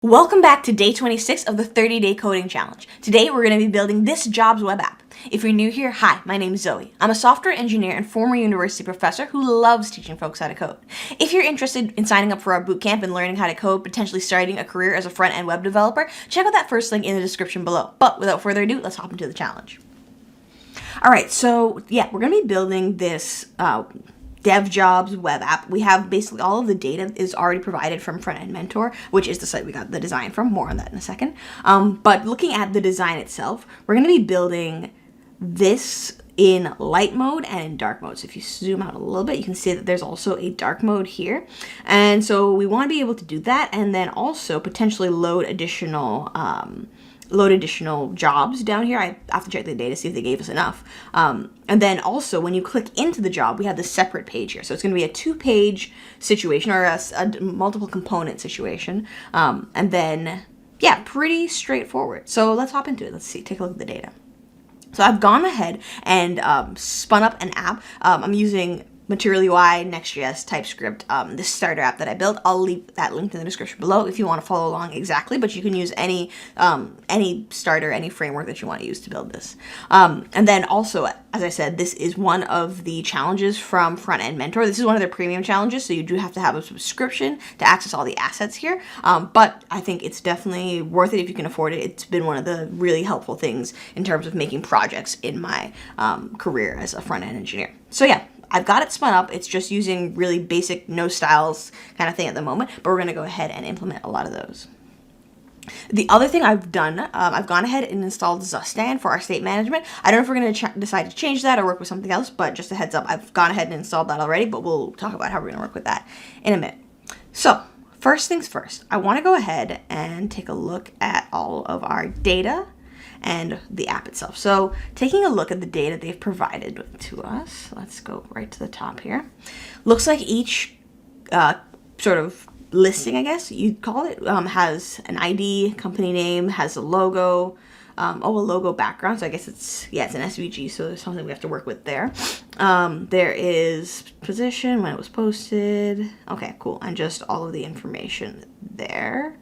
Welcome back to day 26 of the 30-day coding challenge. Today we're going to be building this jobs web app. If you're new here, hi, my name is Zoe. I'm a software engineer and former university professor who loves teaching folks how to code. If you're interested in signing up for our bootcamp and learning how to code, potentially starting a career as a front-end web developer, check out that first link in the description below. But without further ado, let's hop into the challenge. Alright, so yeah, we're going to be building this dev jobs web app. We have basically all of the data is already provided from Frontend Mentor, which is the site we got the design from. More on that in a second. But looking at the design itself, we're going to be building this in light mode and in dark mode. So if you zoom out a little bit, you can see that there's also a dark mode here. And so we want to be able to do that and then also potentially load additional jobs down here. I have to check the data, see if they gave us enough. And then also when you click into the job, we have this separate page here. So it's going to be a two-page situation or a multiple component situation. And then, yeah, pretty straightforward. So let's hop into it. Let's see, take a look at the data. So I've gone ahead and spun up an app. I'm using Material UI, Next.js, TypeScript, this starter app that I built. I'll leave that linked in the description below if you want to follow along exactly, but you can use any starter, any framework that you want to use to build this. And then also, as I said, this is one of the challenges from Frontend Mentor. This is one of their premium challenges, so you do have to have a subscription to access all the assets here. But I think it's definitely worth it if you can afford it. It's been one of the really helpful things in terms of making projects in my career as a front-end engineer. So yeah, I've got it spun up. It's just using really basic no styles kind of thing at the moment, but we're going to go ahead and implement a lot of those. The other thing I've done, I've gone ahead and installed Zustand for our state management. I don't know if we're going to decide to change that or work with something else, but just a heads up, I've gone ahead and installed that already, but we'll talk about how we're going to work with that in a minute. So first things first, I want to go ahead and take a look at all of our data and the app itself. So taking a look at the data they've provided to us, let's go right to the top here. Looks like each sort of listing, I guess you'd call it, has an ID, company name, has a logo, a logo background. So I guess it's an SVG, so there's something we have to work with there. There is position, when it was posted. Okay, cool. And just all of the information there.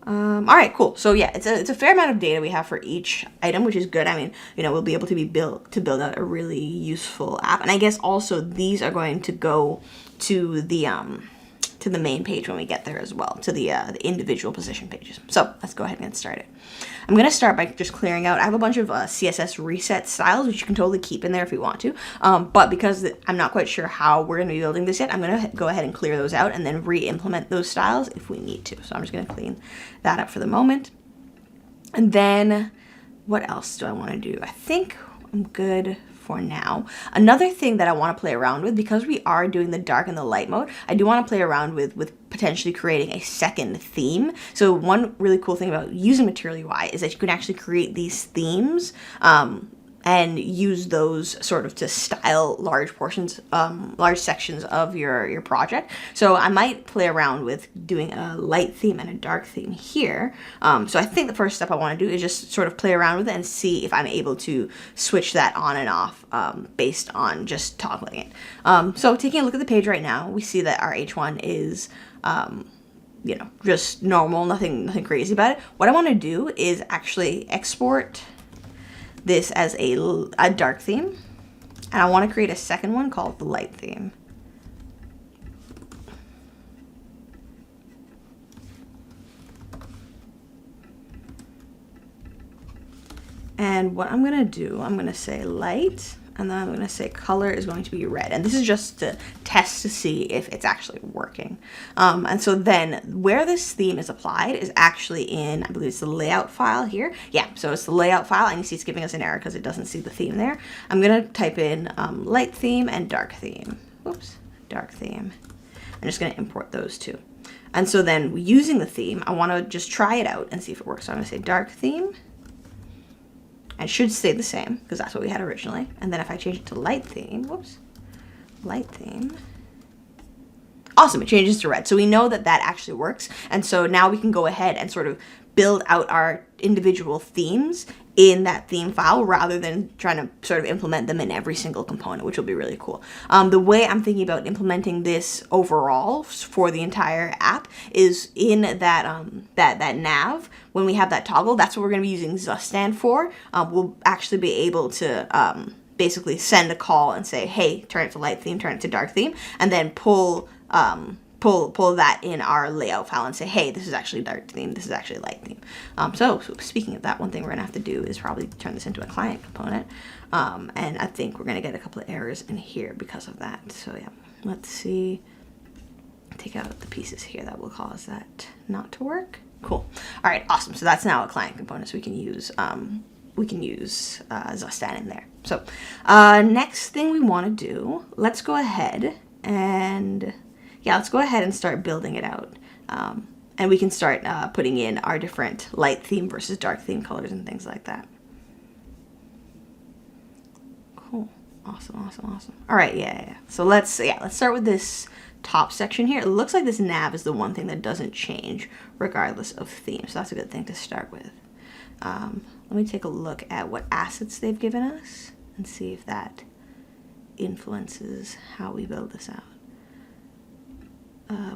All right, cool. So yeah, it's a fair amount of data we have for each item, which is good. I mean, we'll be able to build out a really useful app. And I guess also these are going to go to the main page when we get there as well, to the individual position pages. So let's go ahead and get started. I'm going to start by just clearing out. I have a bunch of CSS reset styles, which you can totally keep in there if you want to. But because I'm not quite sure how we're going to be building this yet, I'm going to go ahead and clear those out and then re-implement those styles if we need to. So I'm just going to clean that up for the moment. And then what else do I want to do? I think I'm good for now. Another thing that I want to play around with, because we are doing the dark and the light mode, I do want to play around with potentially creating a second theme. So one really cool thing about using Material UI is that you can actually create these themes and use those sort of to style large sections of your project. So I might play around with doing a light theme and a dark theme here. So I think the first step I want to do is just sort of play around with it and see if I'm able to switch that on and off based on just toggling it. So taking a look at the page right now, we see that our H1 is just normal, nothing crazy about it. What I want to do is actually export this as a dark theme, and I want to create a second one called the light theme. And what I'm going to do, I'm going to say light, and then I'm going to say color is going to be red. And this is just to test to see if it's actually working. And so then where this theme is applied is actually in, I believe it's the layout file here. Yeah, so it's the layout file, and you see it's giving us an error because it doesn't see the theme there. I'm going to type in light theme and dark theme. Oops, dark theme. I'm just going to import those two. And so then using the theme, I want to just try it out and see if it works. So I'm going to say dark theme. It should stay the same because that's what we had originally. And then if I change it to light theme, light theme. Awesome, it changes to red. So we know that that actually works. And so now we can go ahead and sort of build out our individual themes in that theme file rather than trying to sort of implement them in every single component, which will be really cool. The way I'm thinking about implementing this overall for the entire app is in that that nav. When we have that toggle, that's what we're going to be using Zustand for. We'll actually be able to basically send a call and say, hey, turn it to light theme, turn it to dark theme, and then pull that in our layout file and say, hey, this is actually dark theme, this is actually light theme. So speaking of that, one thing we're gonna have to do is probably turn this into a client component. And I think we're gonna get a couple of errors in here because of that. So yeah, let's see. Take out the pieces here that will cause that not to work. Cool. All right, awesome. So that's now a client component, so we can use Zustand in there. So next thing we want to do, let's go ahead and start building it out. And we can start putting in our different light theme versus dark theme colors and things like that. Cool. Awesome. All right, yeah. So let's start with this top section here. It looks like this nav is the one thing that doesn't change regardless of theme. So that's a good thing to start with. Let me take a look at what assets they've given us and see if that influences how we build this out.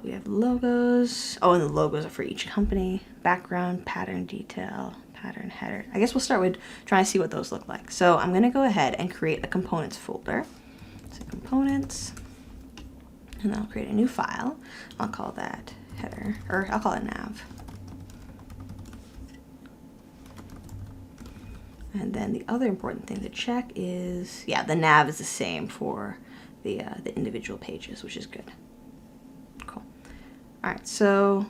We have logos. Oh, and the logos are for each company. Background, pattern detail, pattern header. I guess we'll start with trying to see what those look like. So I'm going to go ahead and create a components folder. So components, and then I'll create a new file. I'll call that header, or I'll call it nav. And then the other important thing to check is, yeah, the nav is the same for the individual pages, which is good. Cool. All right, so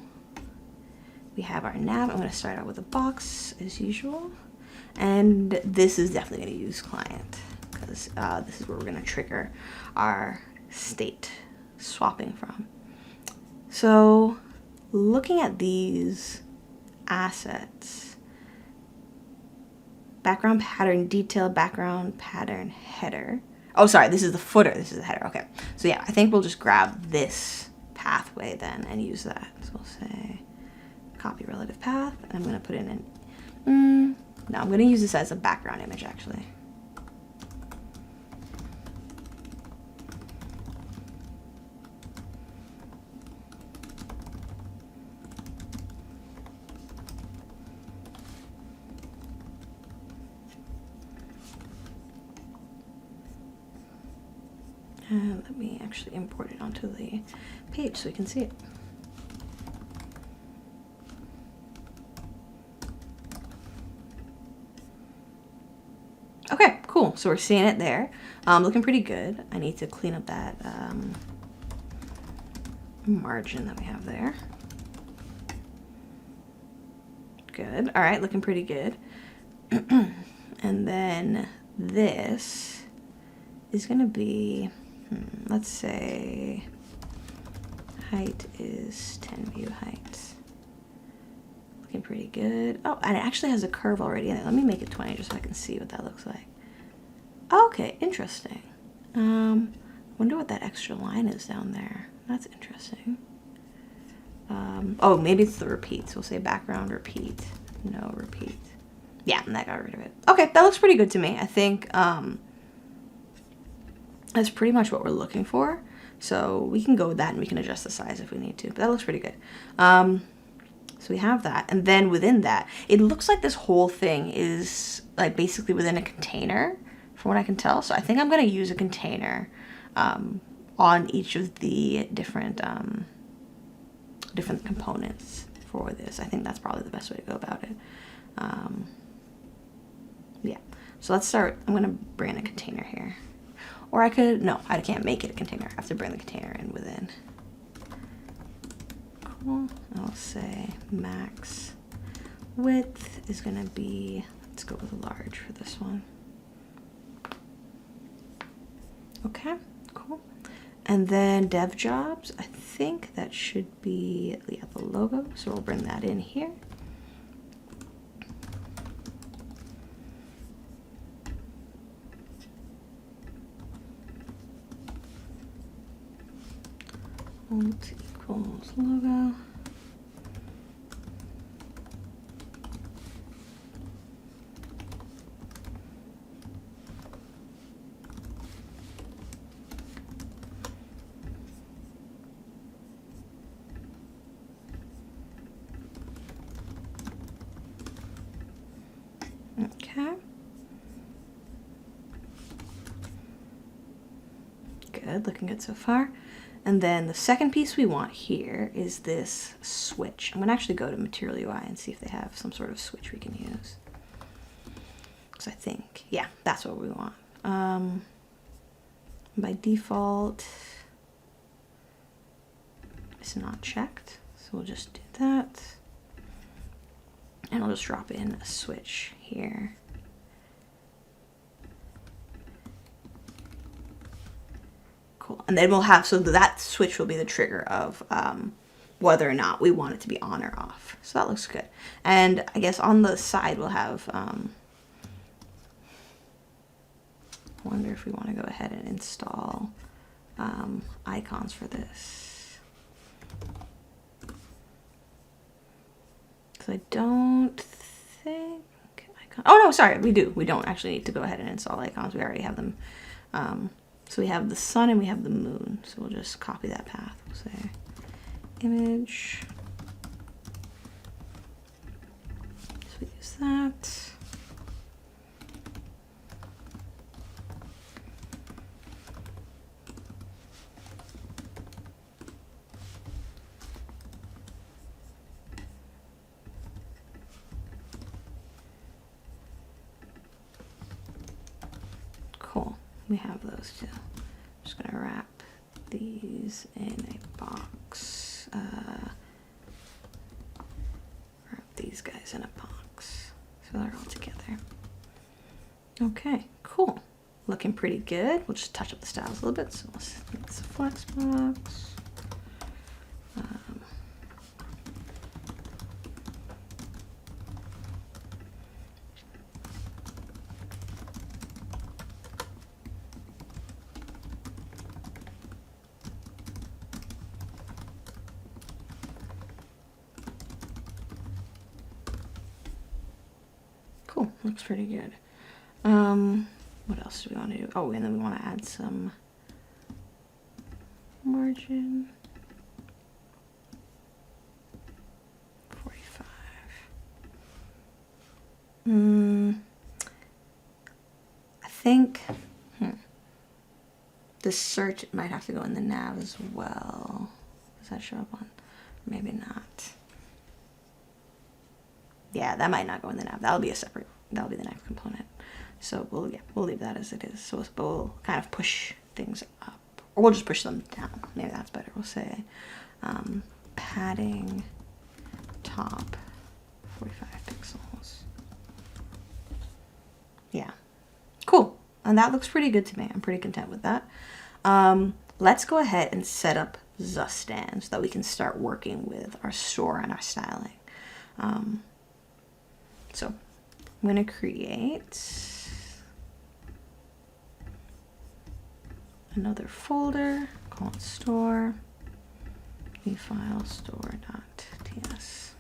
we have our nav. I'm going to start out with a box as usual. And this is definitely going to use client because this is where we're going to trigger our state swapping from. So looking at these assets, background pattern detail, background pattern header. Oh, sorry, this is the footer. This is the header. Okay. So yeah, I think we'll just grab this pathway then and use that. So we'll say copy relative path, and I'm going to put in an, no, I'm going to use this as a background image actually. And let me actually import it onto the page so we can see it. Okay, cool. So we're seeing it there. Looking pretty good. I need to clean up that margin that we have there. Good. All right, looking pretty good. And then this is going to be, let's say height is 10 view height. Looking pretty good. Oh, and it actually has a curve already in it. Let me make it 20 just so I can see what that looks like. Okay, interesting. Wonder what that extra line is down there. That's interesting. Oh, maybe it's the repeat. So we'll say background repeat. No repeat. Yeah, and that got rid of it. Okay, that looks pretty good to me. I think that's pretty much what we're looking for. So we can go with that and we can adjust the size if we need to. But that looks pretty good. So we have that. And then within that, it looks like this whole thing is like basically within a container from what I can tell. So I think I'm going to use a container on each of the different components for this. I think that's probably the best way to go about it. Yeah. So let's start. I'm going to bring in a container here. Or I could, no, I can't make it a container. I have to bring the container in within. Cool. I'll say max width is going to be, let's go with a large for this one. Okay, cool. And then dev jobs, I think that should be, yeah, the logo. So we'll bring that in here. Alt equals logo. Okay. Good, looking good so far. And then the second piece we want here is this switch. I'm gonna actually go to Material UI and see if they have some sort of switch we can use. Because I think, yeah, that's what we want. By default, it's not checked. So we'll just do that. And I'll just drop in a switch here. Cool. And then we'll have, so that switch will be the trigger of whether or not we want it to be on or off. So that looks good. And I guess on the side we'll have, I wonder if we want to go ahead and install icons for this. Because I don't think icon. Oh no, sorry, we do. We don't actually need to go ahead and install icons. We already have them. So we have the sun and we have the moon. So we'll just copy that path. We'll say image. So we use that. Cool. We have those two. I'm just gonna wrap these in a box. Wrap these guys in a box so they're all together. Okay, cool. Looking pretty good. We'll just touch up the styles a little bit. So let's make this a flex box. Cool, looks pretty good. What else do we want to do? Oh, and then we want to add some margin. 45. I think the search might have to go in the nav as well. Does that show up on? Maybe not. Yeah, that might not go in the nav. That'll be a separate. That'll be the next component. So we'll leave that as it is. So we'll kind of push things up, or we'll just push them down. Maybe that's better. We'll say padding top 45 pixels. Yeah, cool. And that looks pretty good to me. I'm pretty content with that. Let's go ahead and set up Zustan so that we can start working with our store and our styling. So I'm going to create another folder, call it store, new file store.ts.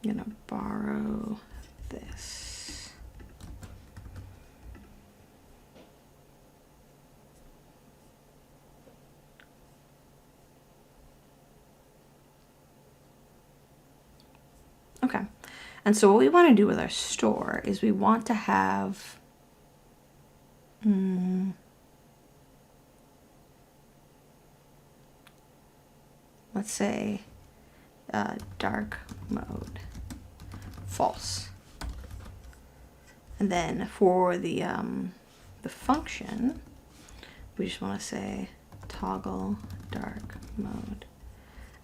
I'm going to borrow this. Okay. And so what we want to do with our store is we want to have let's say dark mode false. And then for the function, we just want to say toggle dark mode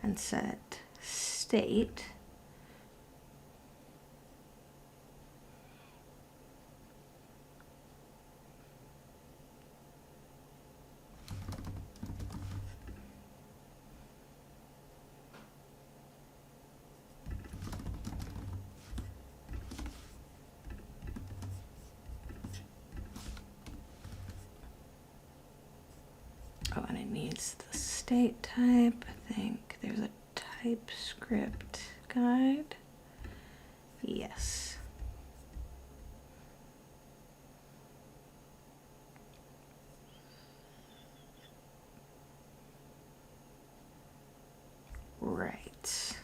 and set state and it needs the state type. I think there's a TypeScript guide. Yes. Right.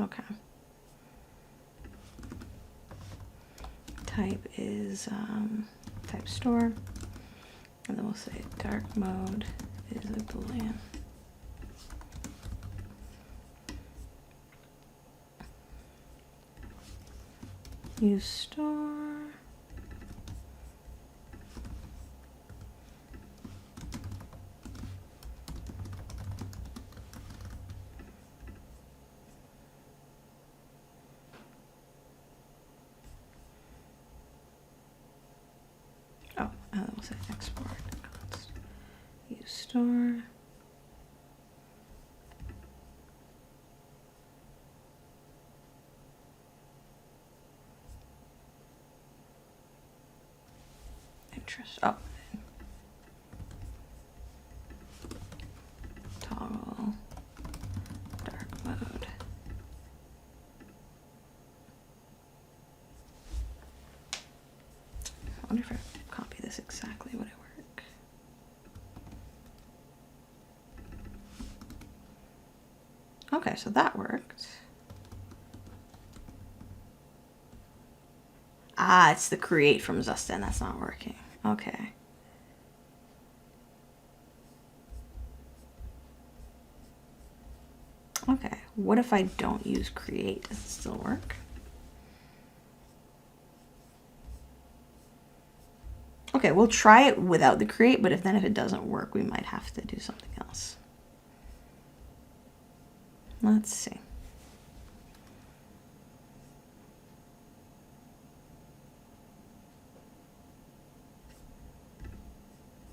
Okay. Type is type store, and then we'll say dark mode is a boolean. Use store. Oh, and then we'll say export const. Use store. Oh, toggle dark mode. I wonder if I copy this exactly, would it work? Okay, so that worked. Ah, it's the create from Zusten. That's not working. Okay. Okay, what if I don't use create? Does it still work? Okay, we'll try it without the create, but if it doesn't work, we might have to do something else. Let's see.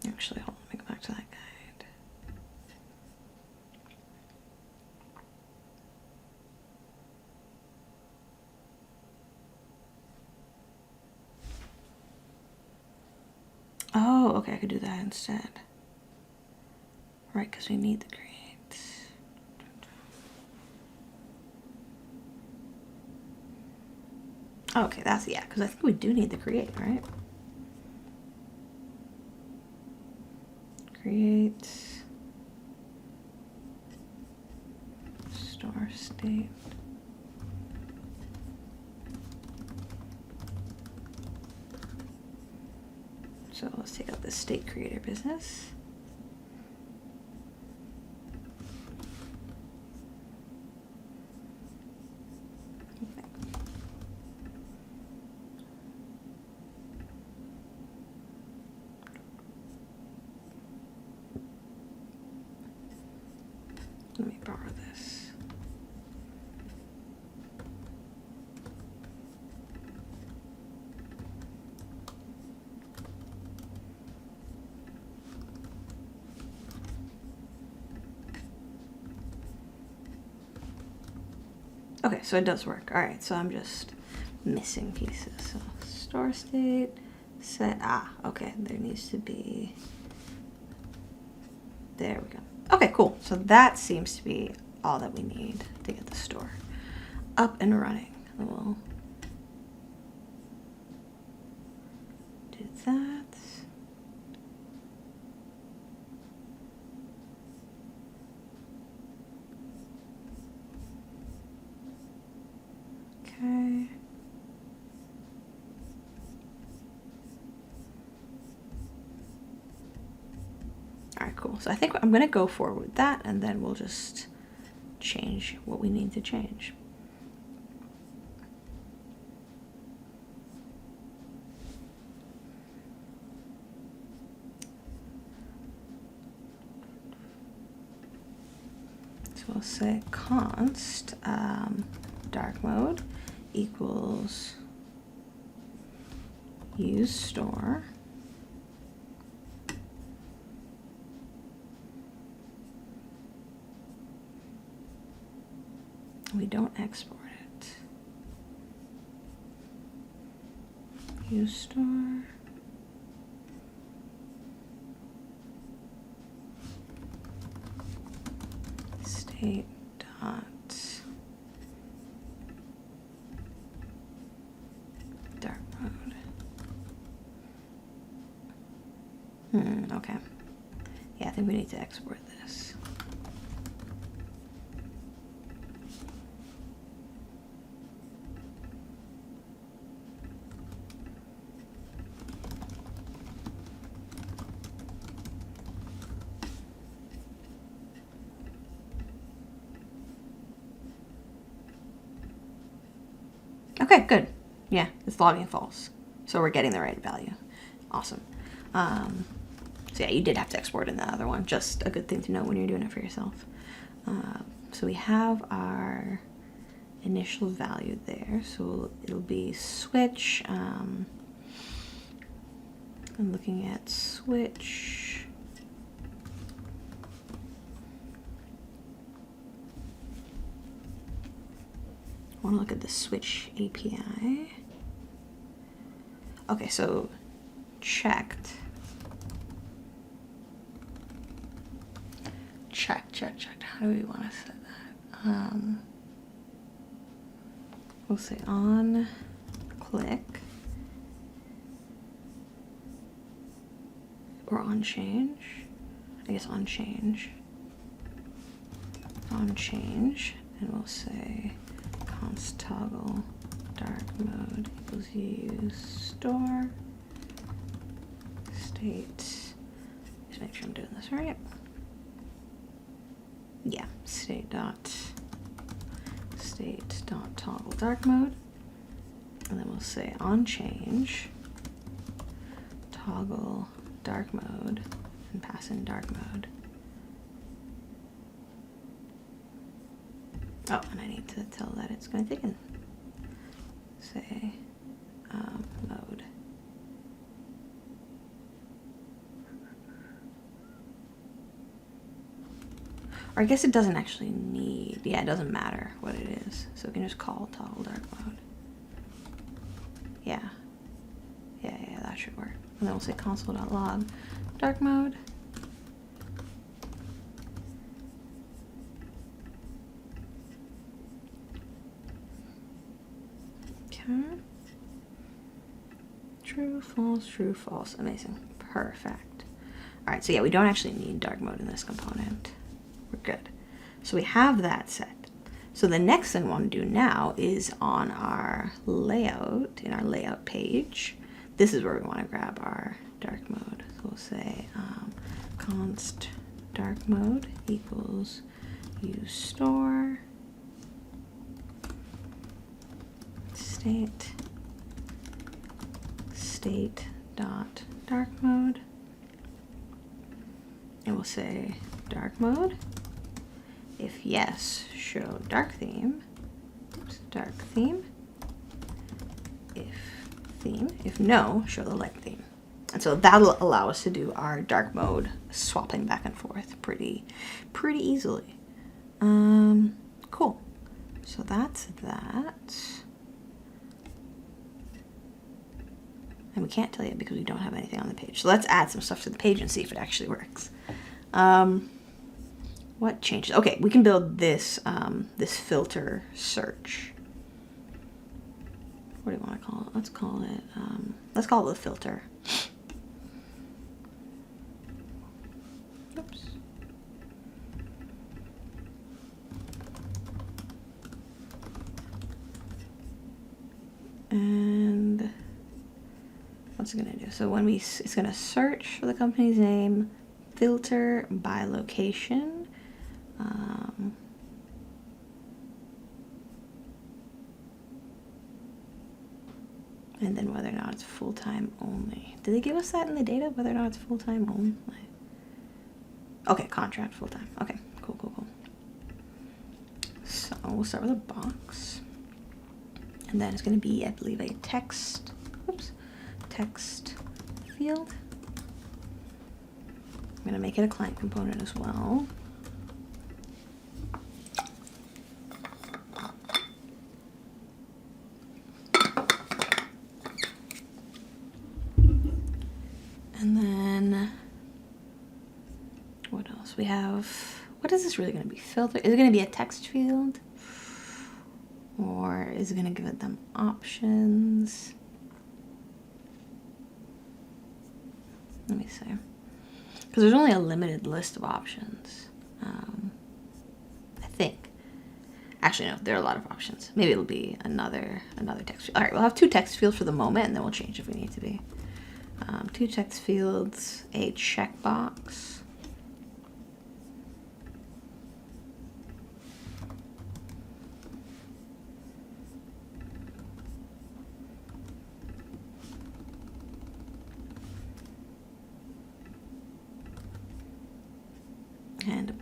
Actually, hold on, let me go back to that guide. Oh, okay, I could do that instead. Right, because we need the create. Okay, that's, yeah, because I think we do need the create, right? Create store state. So let's take out the state creator business. Let me borrow this. Okay, so it does work. All right, so I'm just missing pieces. So store state, set, okay, there needs to be, there we go. Okay, cool. So that seems to be all that we need to get the store up and running. We'll do that. Okay. All right, cool. So I think I'm going to go forward with that, and then we'll just change what we need to change. So we'll say const dark mode equals use store. We don't export it. Use store. State dot dark mode. Okay. Yeah, I think we need to export this. Okay, good. Yeah, it's logging false. So we're getting the right value. Awesome. So yeah, you did have to export in the other one. Just a good thing to know when you're doing it for yourself. So we have our initial value there. So it'll be switch. I'm looking at switch. I want to look at the switch API. Okay, so checked. Checked. How do we want to set that? We'll say on click or on change. I guess on change. On change, and we'll say const toggle dark mode equals use store state. Just make sure I'm doing this right. Yeah, state dot toggle dark mode, and then we'll say on change toggle dark mode and pass in dark mode. Oh, and I need to tell that it's going to take in, say, mode. Or I guess it doesn't actually need, yeah, it doesn't matter what it is. So we can just call toggle dark mode. Yeah, that should work. And then we'll say console.log dark mode. True, false. Amazing. Perfect. All right, so yeah, we don't actually need dark mode in this component. We're good. So we have that set. So the next thing we want to do now is on our layout, in our layout page, this is where we want to grab our dark mode. So we'll say const dark mode equals use store state dot dark mode, and we'll say dark mode. If yes, show dark theme. Oops, dark theme. If no, show the light theme. And so that'll allow us to do our dark mode swapping back and forth pretty easily. Cool. So that's that. And we can't tell yet because we don't have anything on the page. So let's add some stuff to the page and see if it actually works. What changes? Okay, we can build this this filter search. What do you want to call it? Let's call it the filter. Oops. And what's it gonna do? So when it's gonna search for the company's name, filter by location. And then whether or not it's full-time only. Did they give us that in the data, whether or not it's full-time only? Okay, contract full-time. Okay, cool. So we'll start with a box. And then it's going to be, I believe, a text field. I'm going to make it a client component as well. And then, what else? We have, what is this really going to be? Filter? Is it going to be a text field? Or is it going to give it them options? Let me see. Because there's only a limited list of options. I think. Actually, no, there are a lot of options. Maybe it'll be another text field. All right, we'll have 2 text fields for the moment, and then we'll change if we need to be. 2 text fields, a checkbox.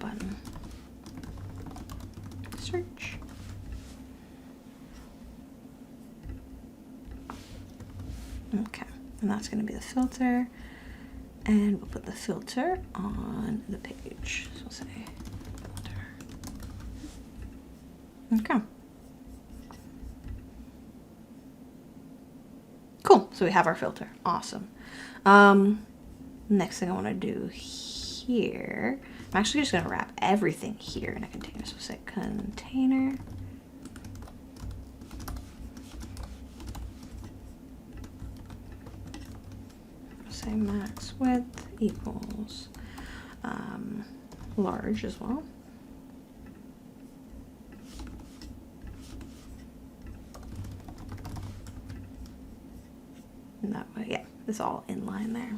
button. Search. Okay, and that's going to be the filter. And we'll put the filter on the page. So we'll say filter. Okay. Cool, so we have our filter. Awesome. Next thing I want to do here, I'm actually just going to wrap everything here in a container. So we'll say container. Say max width equals large as well. And that way, yeah, it's all in line there.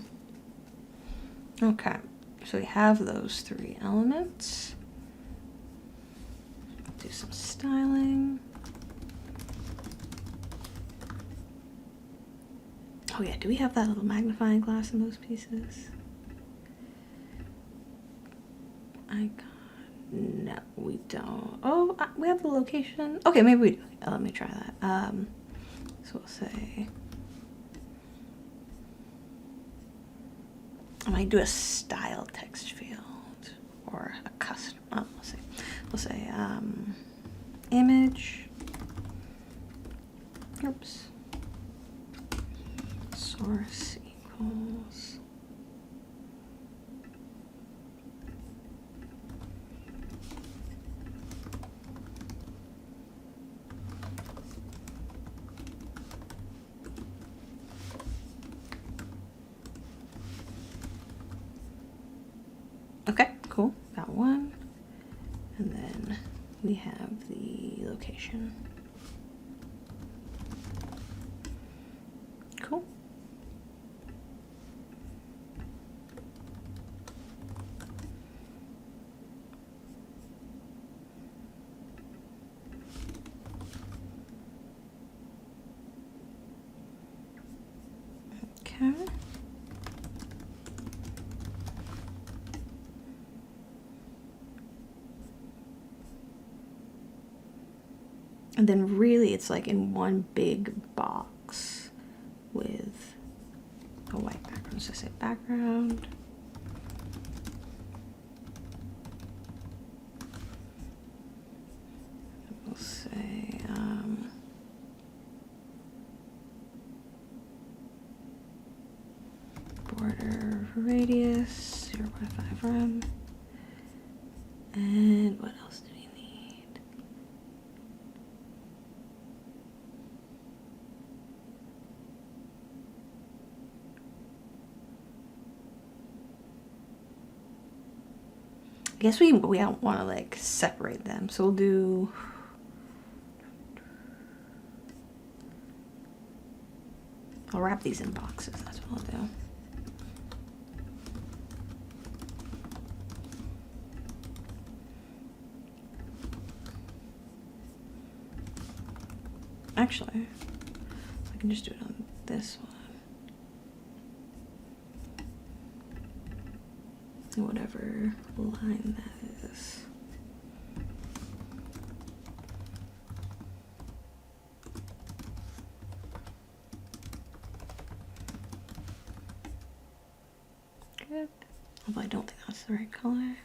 Okay, so we have those three elements. Do some styling. Oh yeah, do we have that little magnifying glass in those pieces? No, we don't. Oh, we have the location. Okay, maybe we do. Let me try that. So we'll say, I might do a style text field or a custom. Oh, we'll say image. Oops. Source equals. Okay, cool. Got one. And then we have the location. Cool. Okay. And then really it's like in one big box with a white background. So say background. We'll say border radius 0.5 rem. And what else do we need? I guess we don't want to like separate them, so we'll do. I'll wrap these in boxes. That's what I'll do. Actually, I can just do it on this one. Whatever line that is. Good. Although I don't think that's the right color.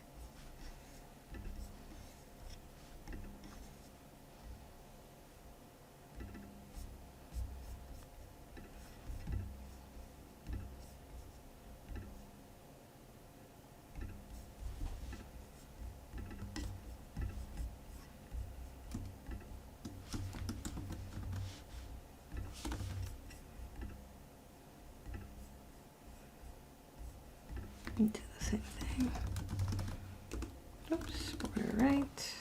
Do the same thing. Oops, border right.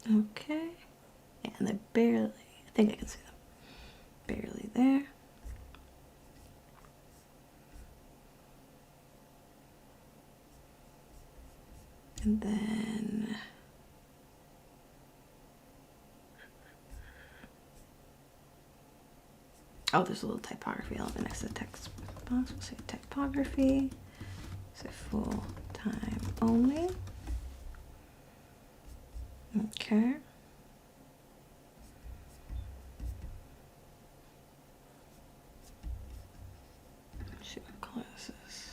Okay. Yeah, and they're barely, I think I can see them. Barely there. And then Oh, there's a little typography element next to the text box. We'll say typography. Say full time only. Okay. Let's see what color this is.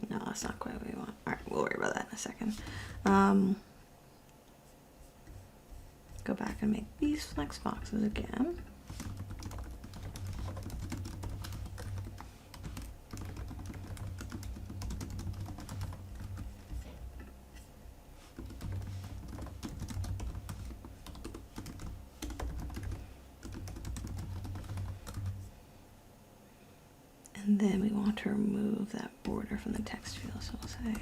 No, that's not quite what we want. All right, we'll worry about that in a second. Go back and make these flex boxes again. And then we want to remove that border from the text field, so we'll say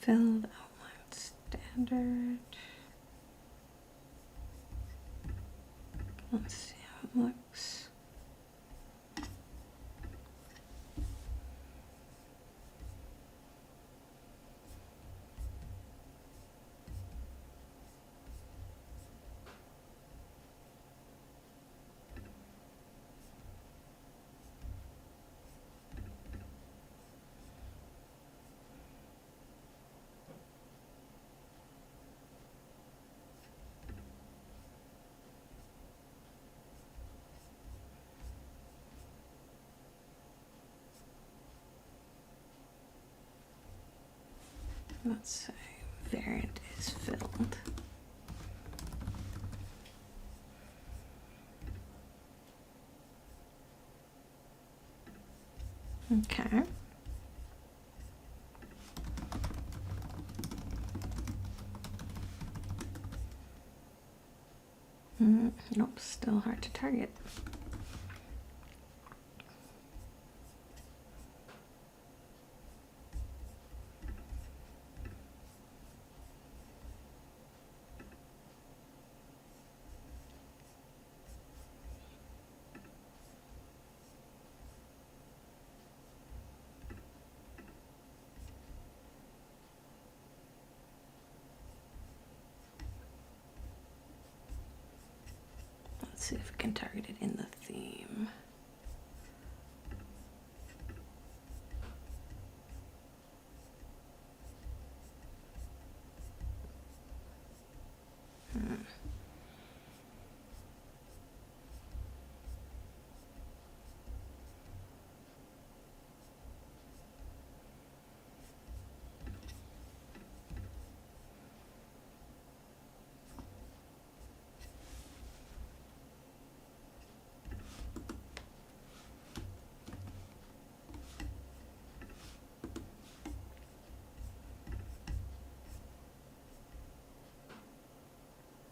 filled outline standard. Let's see how it looks. Let's say variant is filled. Okay. Nope, still hard to target. Let's see if we can target it in the theme.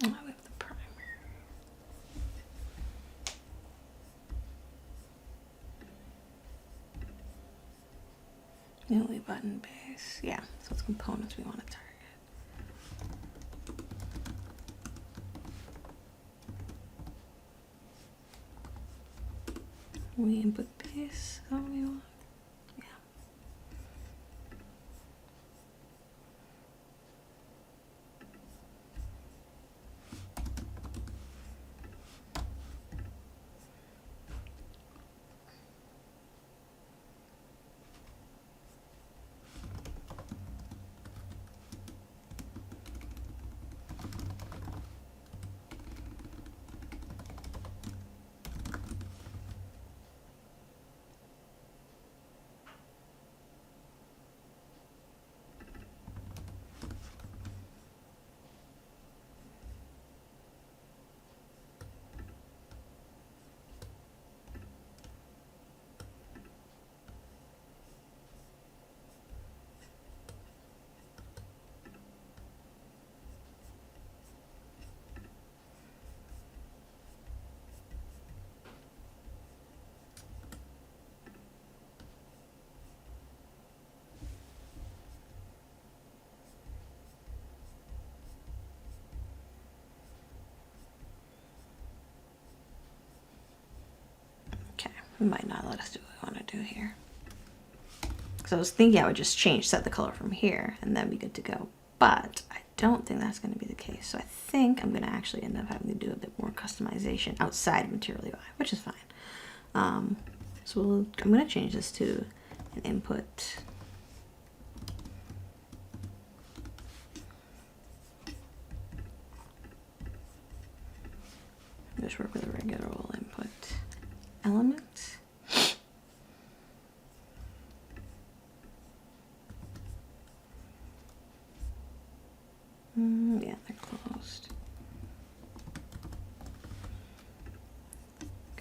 Oh, we have the primer. Newly button base. Yeah, so it's components we want to target. We input base. Is that what we want? Yeah. It might not let us do what we want to do here. Because I was thinking I would just set the color from here and then be good to go. But I don't think that's going to be the case. So I think I'm going to actually end up having to do a bit more customization outside of Material UI, which is fine. I'm going to change this to an input. Just work with a regular old input element. Yeah, they're closed.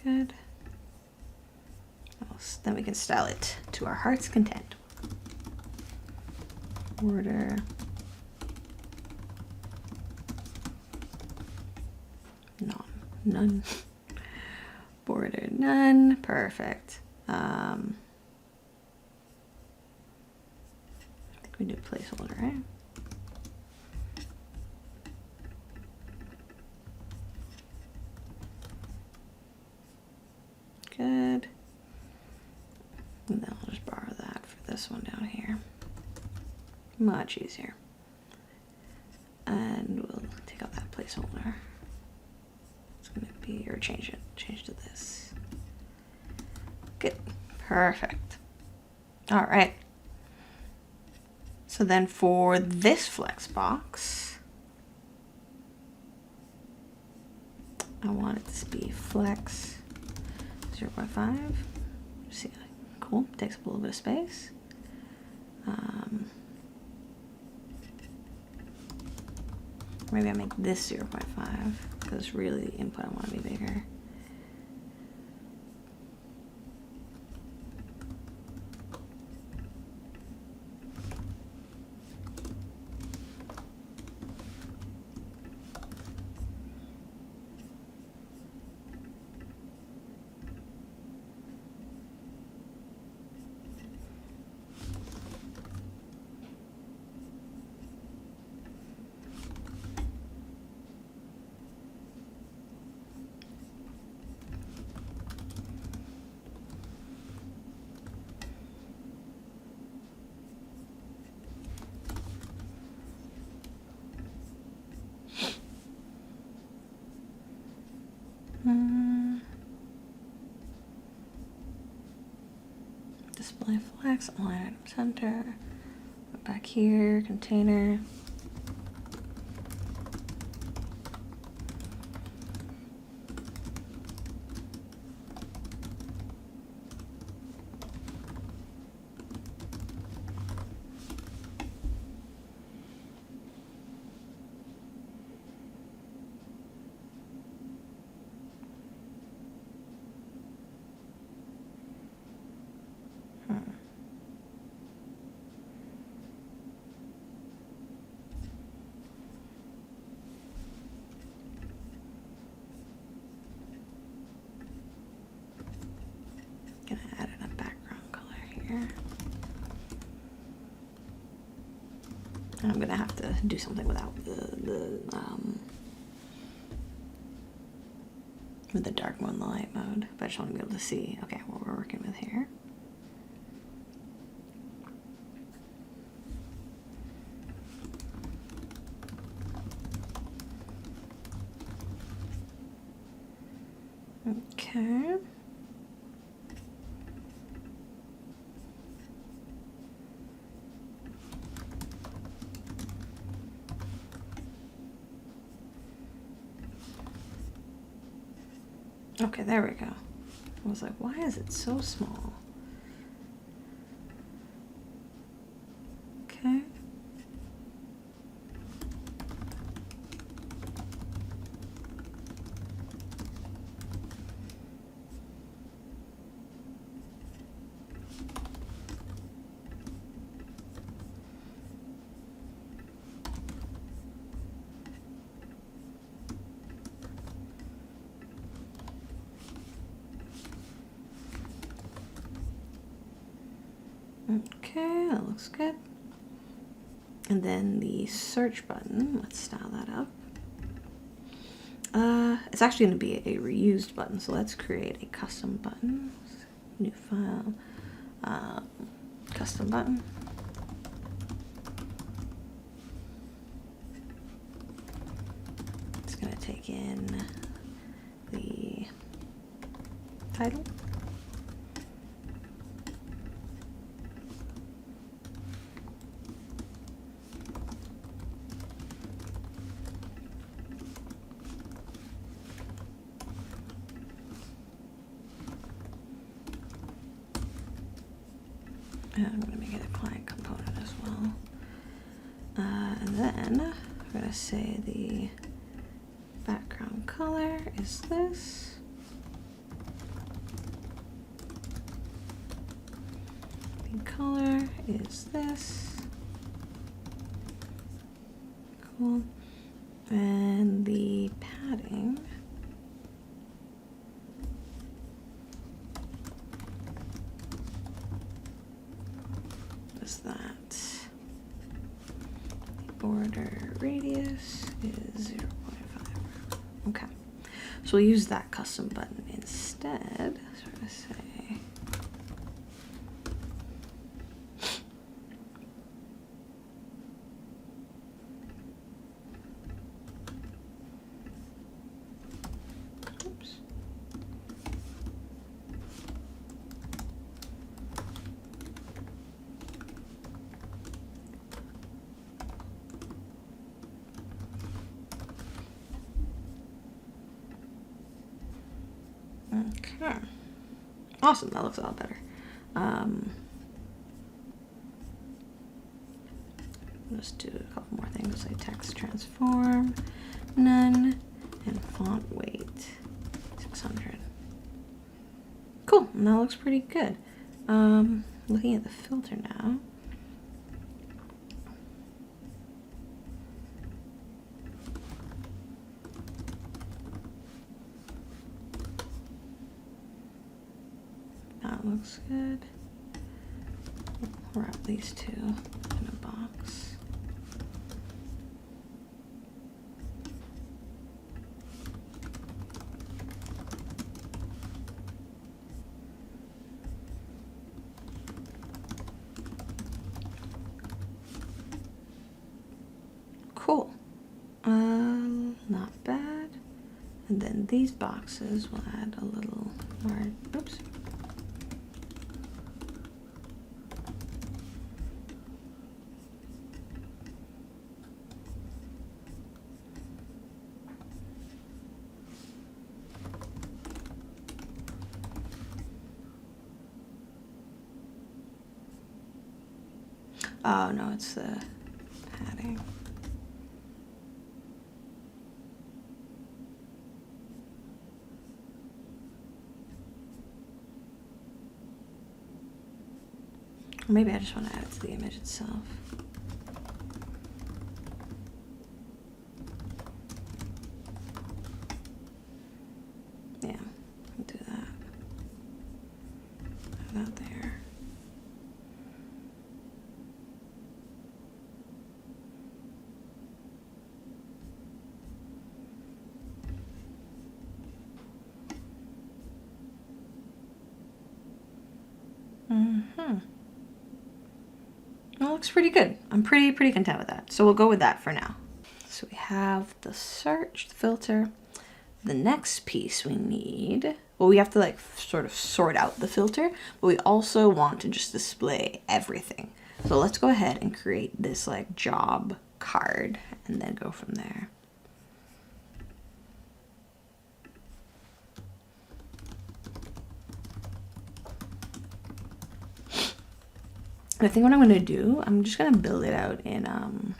Good. Then we can style it to our heart's content. Border. None. Border none. Perfect. I think we do placeholder, right? Good. And then I'll just borrow that for this one down here. Much easier. And we'll take out that placeholder. It's going to be, or change to this. Good. Perfect. All right. So then for this flex box, I want it to be flex 0.5. See, cool. Takes up a little bit of space. Maybe I make this 0.5 because really the input I want to be bigger. Display flex, align item center, back here, container. Gonna add in a background color here. And I'm gonna have to do something without with the dark mode and the light mode, but I just want to be able to see, okay, what we're working with here. Okay. Okay, there we go. I was like, why is it so small? Okay. Okay, that looks good. And then the search button, let's style that up. It's actually going to be a reused button, so let's create a custom button. new file, custom button. It's going to take in the title. And I'm going to make it a client component as well. And then we're going to say the background color is this. The color is this. Cool. And the padding is that. The border radius is 0.5. Okay. So we'll use that custom button instead. So we're going to say okay. Awesome, that looks a lot better. Let's do a couple more things. Say text transform, none, and font weight 600. Cool, and that looks pretty good. Looking at the filter now. That looks good. We'll wrap these two in a box. Cool. Not bad. And then these boxes will add a little more. Oops. Oh no, it's the padding. Or maybe I just want to add it to the image itself. Yeah, I'll do that. Add that there. That looks pretty good. I'm pretty content with that. So we'll go with that for now. So we have the search, the filter. The next piece we need, well, we have to like sort of sort out the filter, but we also want to just display everything. So let's go ahead and create this like job card and then go from there. And I think what I'm going to do, I'm just going to build it out in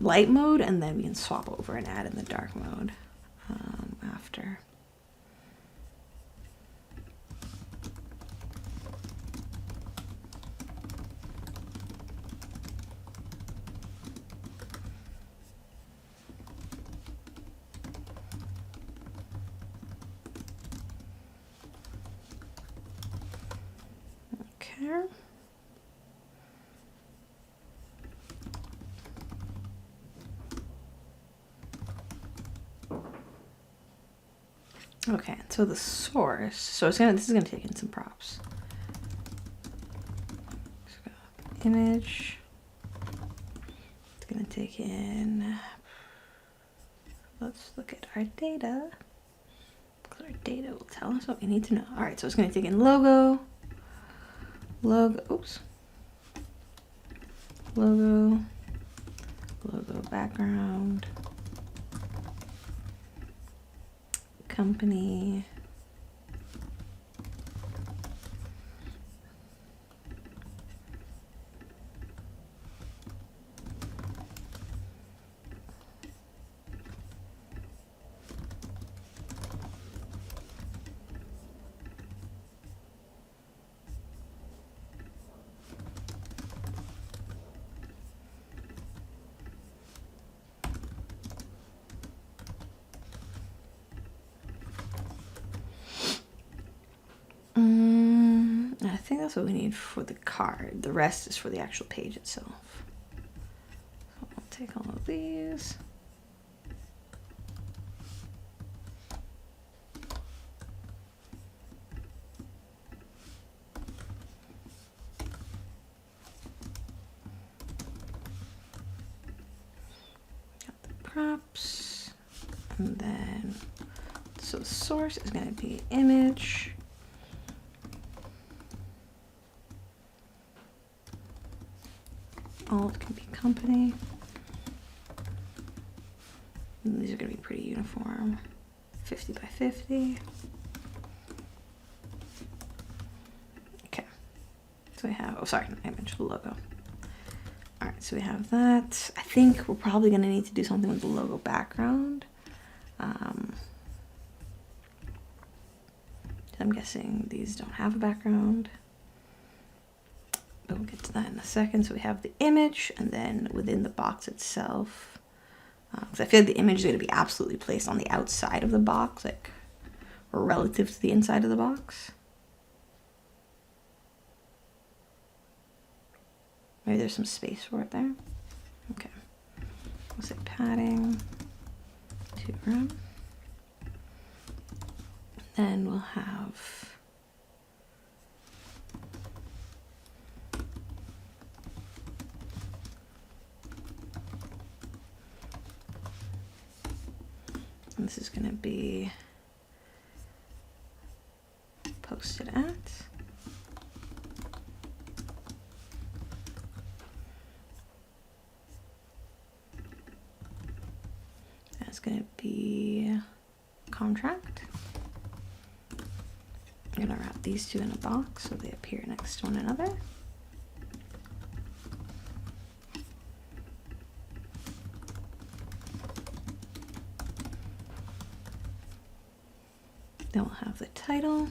light mode, and then we can swap over and add in the dark mode after. Okay. Okay, so the source, so this is gonna take in some props. Image, it's gonna take in, let's look at our data, because our data will tell us what we need to know. All right, so it's gonna take in logo, oops, logo background, company, I think that's what we need for the card. The rest is for the actual page itself. So I'll take all of these. Got the props. And then, so the source is going to be image. Alt can be company. And these are going to be pretty uniform. 50 by 50. Okay. So we have, oh sorry, image, logo. All right, so we have that. I think we're probably going to need to do something with the logo background. I'm guessing these don't have a background. But we'll get to that in a second. So we have the image, and then within the box itself, because I feel like the image is going to be absolutely placed on the outside of the box, like, or relative to the inside of the box. Maybe there's some space for it there. Okay. We'll say padding 2 rem. Then we'll have and this is going to be posted at. That's going to be contract. I'm going to wrap these two in a box so they appear next to one another. Then we'll have the title.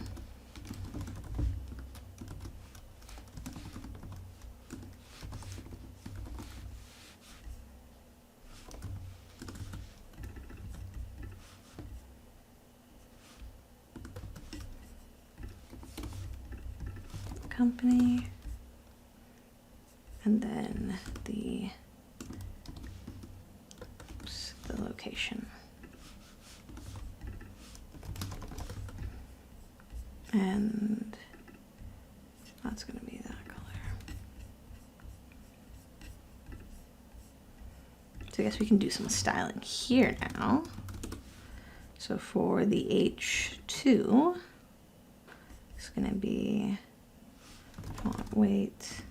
Company, and then the location. And that's going to be that color. So I guess we can do some styling here now. So for the H2, it's going to be font weight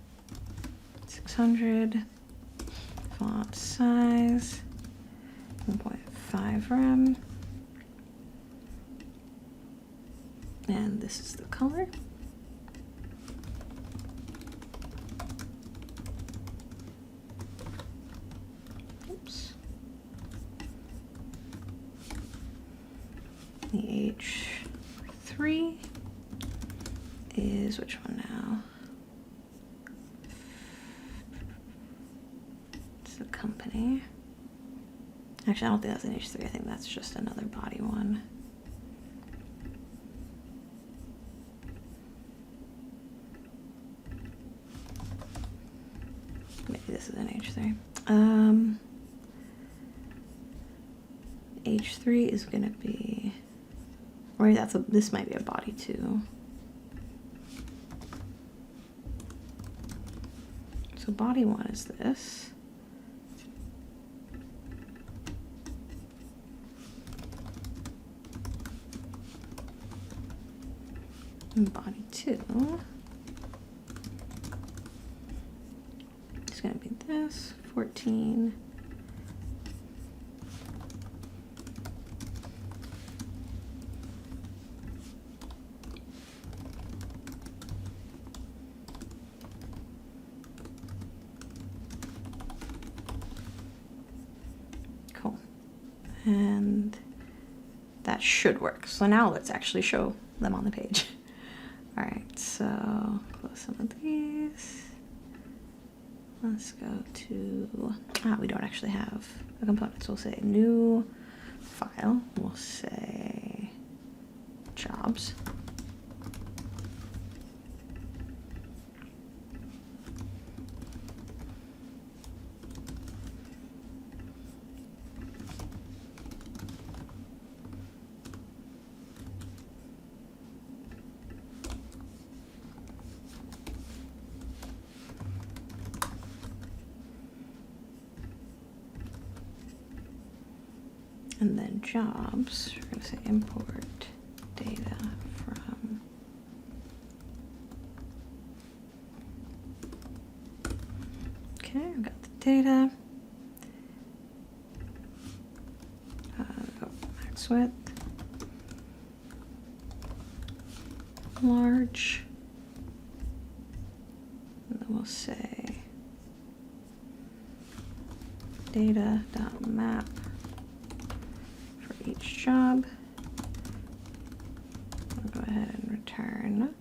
600, font size 1.5 rem, and this is the color. Oops. The H3 is which one now? It's the company. Actually, I don't think that's an H3. I think that's just another body one. Maybe this is an H3. H3 is going to be Or this might be a body too. So body 1 is this. And body 2 is going to be this, 14. Cool. And that should work. So now let's actually show them on the page. All right, so close some of these. Let's go to, we don't actually have a component, so we'll say new file. We'll say jobs. And then jobs, we're going to say import data from okay, I've got the data. Max width, large, and then we'll say data.map each job. I'll go ahead and return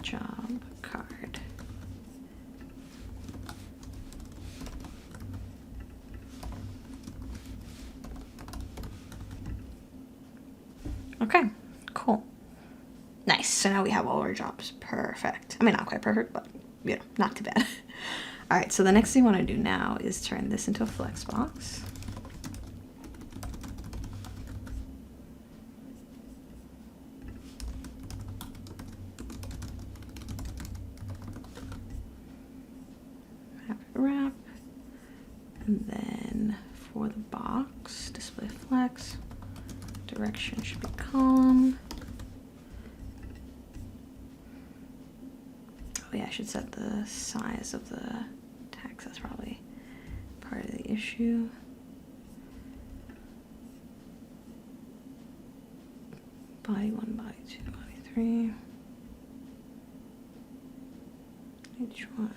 job card. Okay, cool. Nice. So now we have all our jobs. Perfect. I mean, not quite perfect, but you know, not too bad. All right, so the next thing we want to do now is turn this into a flex box. Have it wrap. And then for the box, display flex, direction should be column. Oh yeah, I should set the size of the text. That's probably part of the issue. Body 1, body 2, body 3. Each one.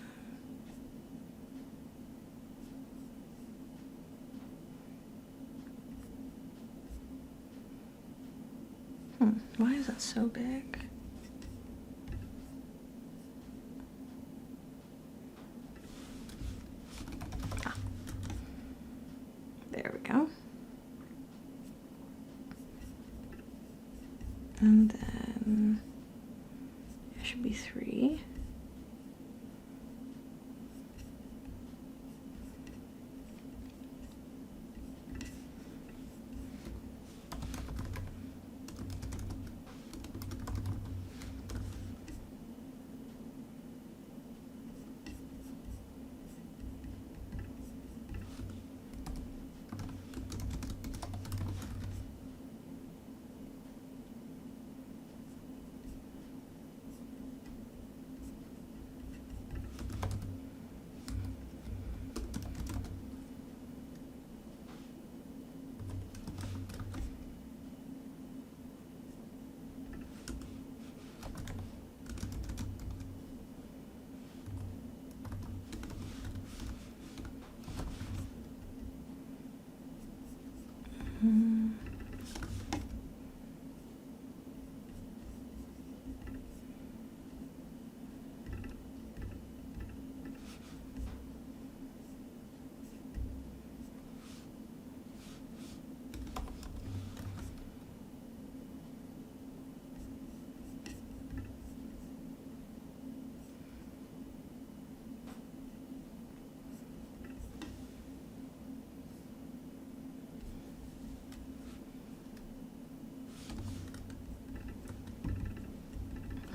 Why is that so big? There we go. And then it should be 3.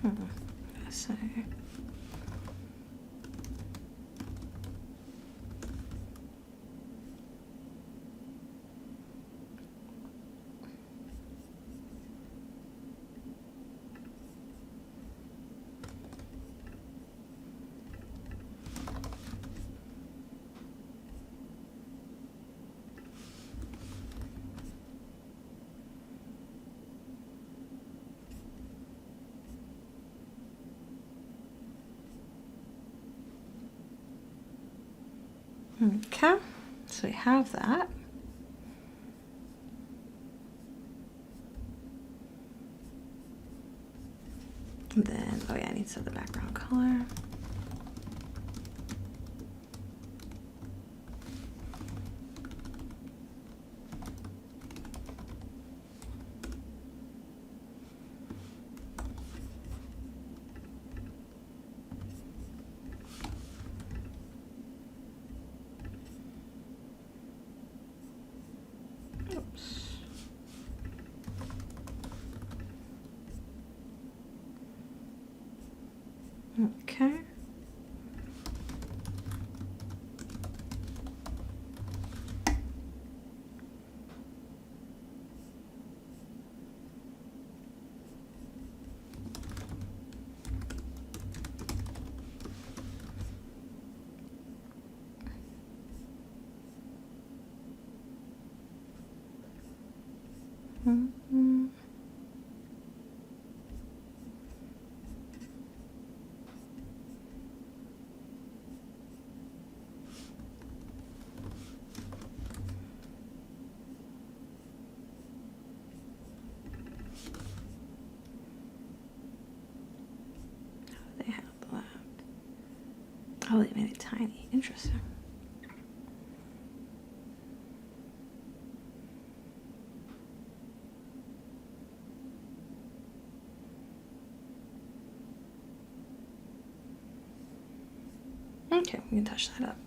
So. Okay, so we have that. And then, oh yeah, I need to set the background color. Oops. Okay. Mm-hmm. They have that. Oh, they made it tiny. Interesting. Okay, we can touch that up.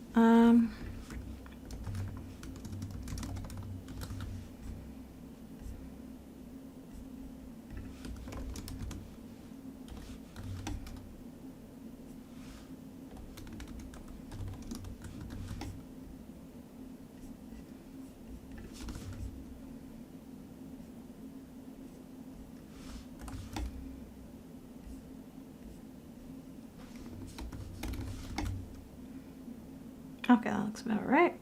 Okay, that looks about right.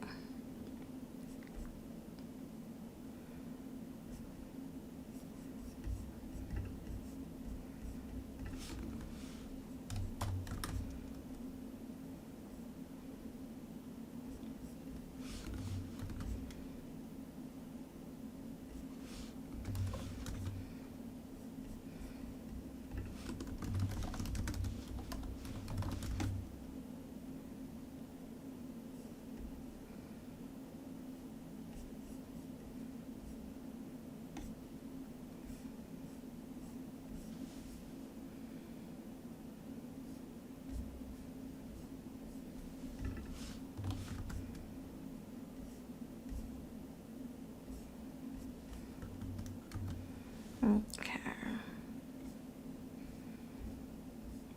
Okay.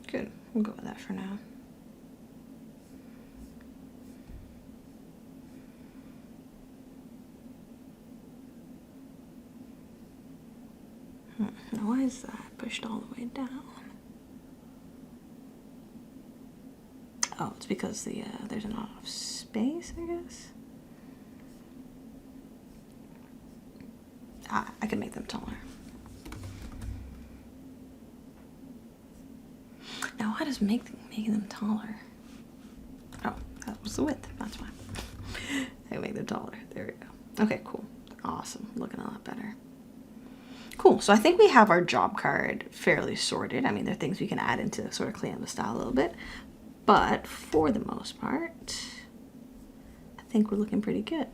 Good. We'll go with that for now. Now why is that pushed all the way down? Oh, it's because the there's not enough space, I guess. I can make them taller. Now, how does making them taller? Oh, that was the width. That's fine. I can make them taller. There we go. Okay, cool. Awesome. Looking a lot better. Cool. So I think we have our job card fairly sorted. I mean, there are things we can add in to sort of clean up the style a little bit. But for the most part, I think we're looking pretty good.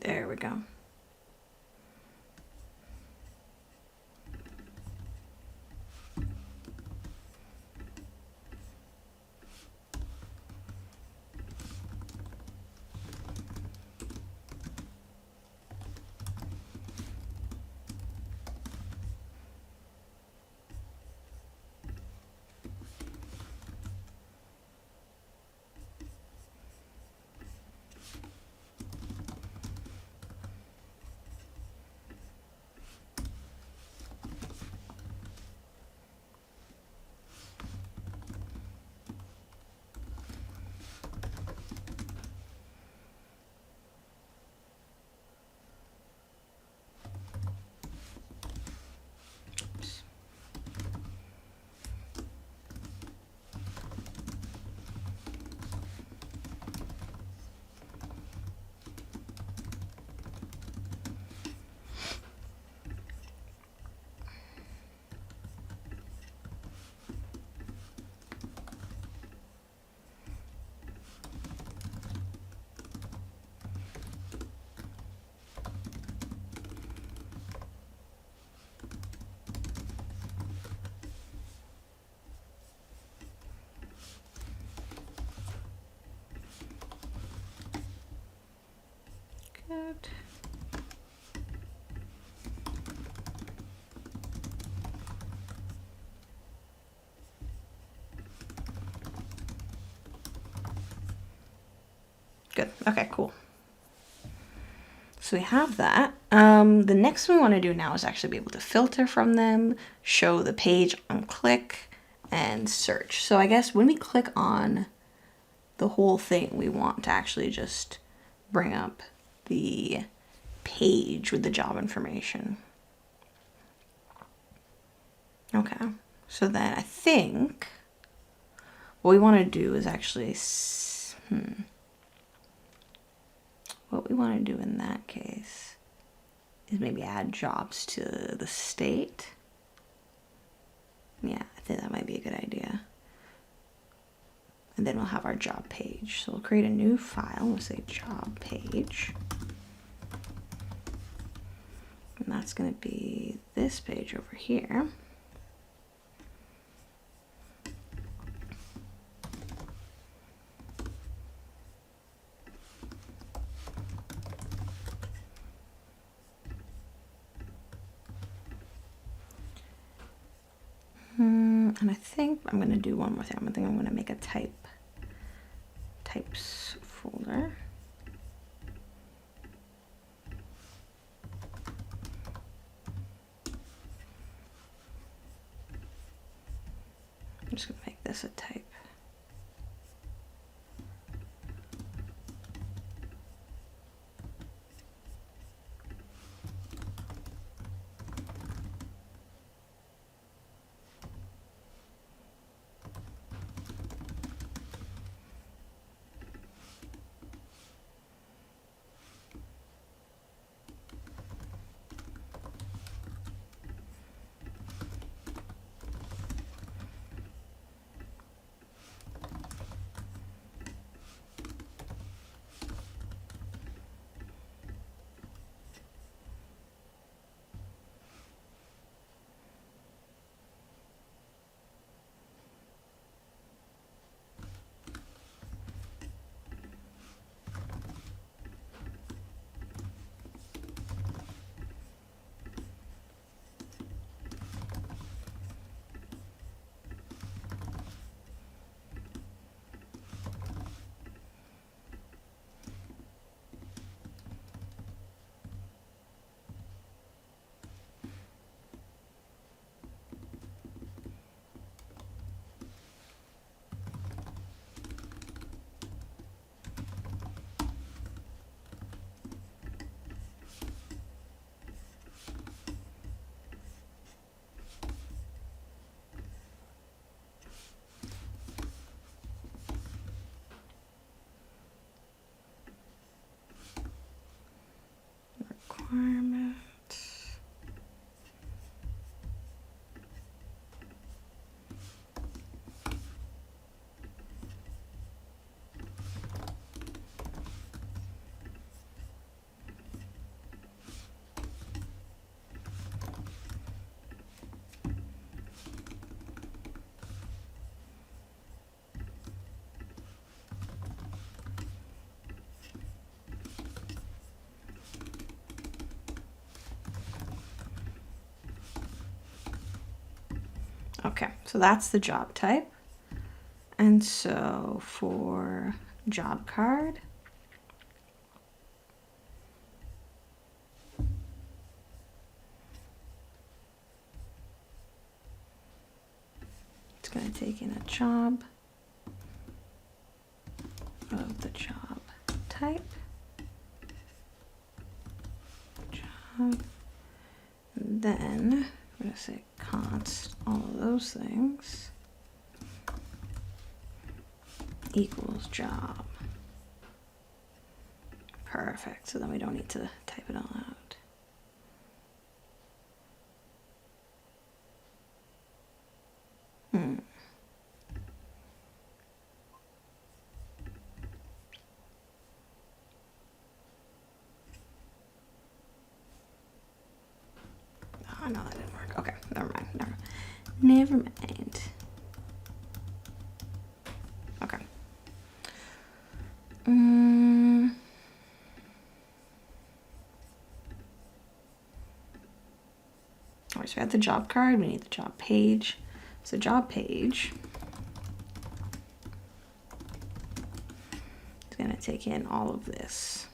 There we go. Good. Good. Okay, cool. So we have that. The next thing we want to do now is actually be able to filter from them, show the page on click, and search. So I guess when we click on the whole thing, we want to actually just bring up the page with the job information. Okay, so then I think what we want to do is actually, what we want to do in that case is maybe add jobs to the state. Yeah, I think that might be a good idea. And then we'll have our job page. So we'll create a new file. We'll say job page. And that's going to be this page over here. And I think I'm going to do one more thing. I think I'm going to make a types folder. I'm just going to make this a type. Requirements. Okay, so that's the job type. And so for job card, it's going to take in a job of the job type. Job. And then I'm going to say const all of those things equals job. Perfect. So then we don't need to type it all out. Oh, no, that didn't work. Okay, never mind. Never mind. Okay. All right, so we have the job card. We need the job page. So job page is going to take in all of this.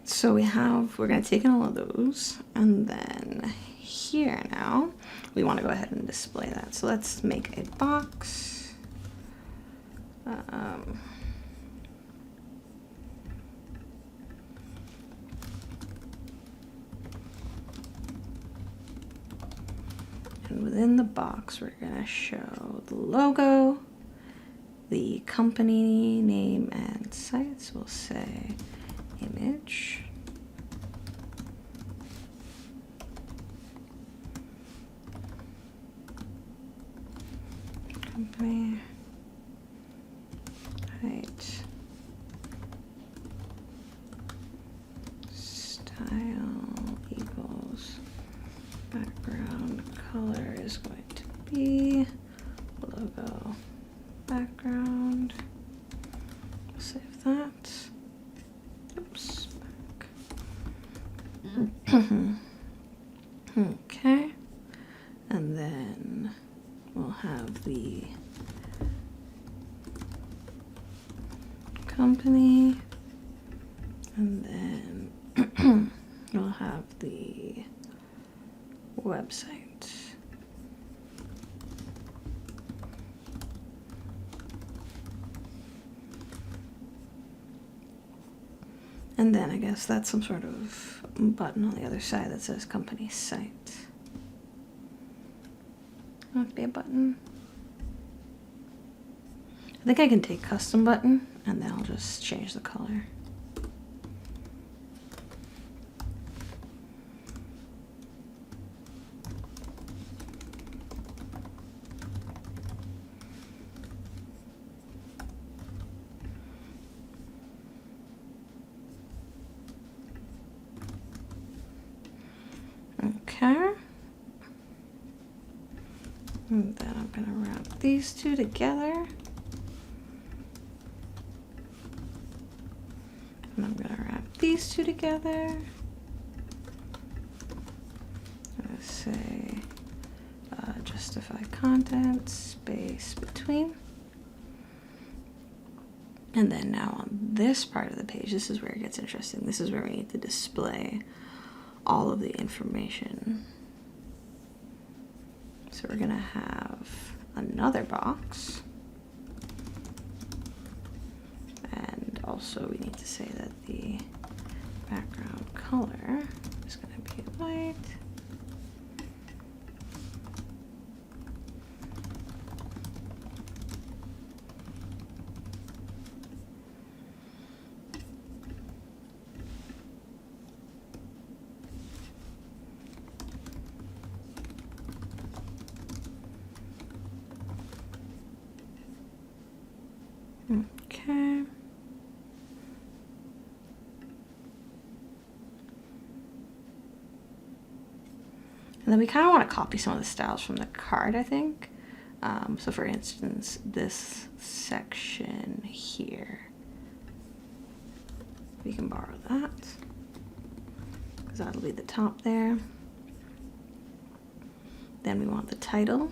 So we're going to take in all of those, and then here now, we want to go ahead and display that. So let's make a box. And within the box, we're going to show the logo, the company name and sites. We'll say image. Company. Height. Style equals background color is going to be logo background. Save that. Oops, back. Okay, and then we'll have the company, and then we'll have the website. And then I guess that's some sort of button on the other side that says company site. That'd be a button. I think I can take custom button and then I'll just change the color. Okay. And then I'm going to wrap these two together. And I'm going to wrap these two together. I'm going to say justify content, space between. And then now on this part of the page, this is where it gets interesting. This is where we need to display all of the information. So we're going to have another box. And also we need to say that the background color is going to be white. Okay. And then we kind of want to copy some of the styles from the card, I think. So for instance, this section here, we can borrow that, because that'll be the top there. Then we want the title.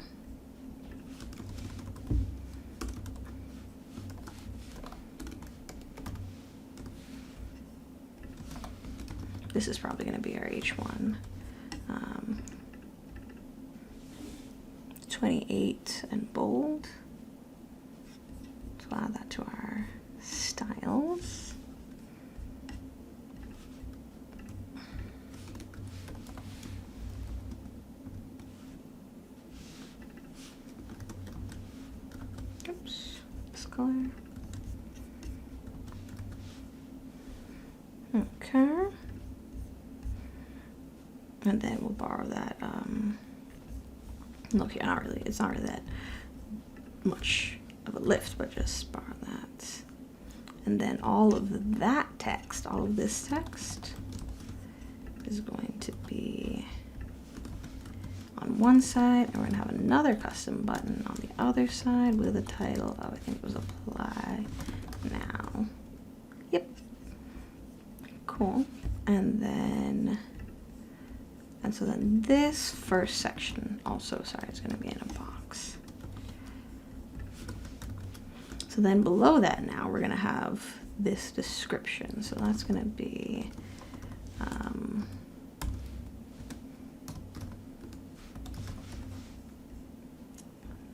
This is probably going to be our H1. 28 and bold. So we'll add that to our styles. Oops, this color. Okay. And then we'll borrow that, look here, it's not really that much of a lift, but just borrow that. And then all of that text, all of this text is going to be on one side, and we're gonna have another custom button on the other side with a title of, I think it was apply now. Yep. Cool. And so then this first section also, sorry, it's gonna be in a box. So then below that now we're gonna have this description. So that's gonna be,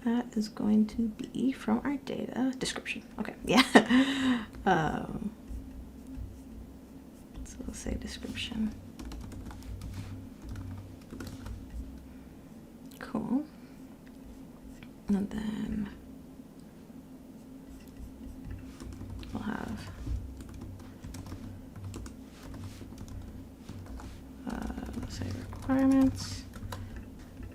that is going to be from our data description. Okay, yeah. So we'll say description. Cool. And then we'll have let's say requirements.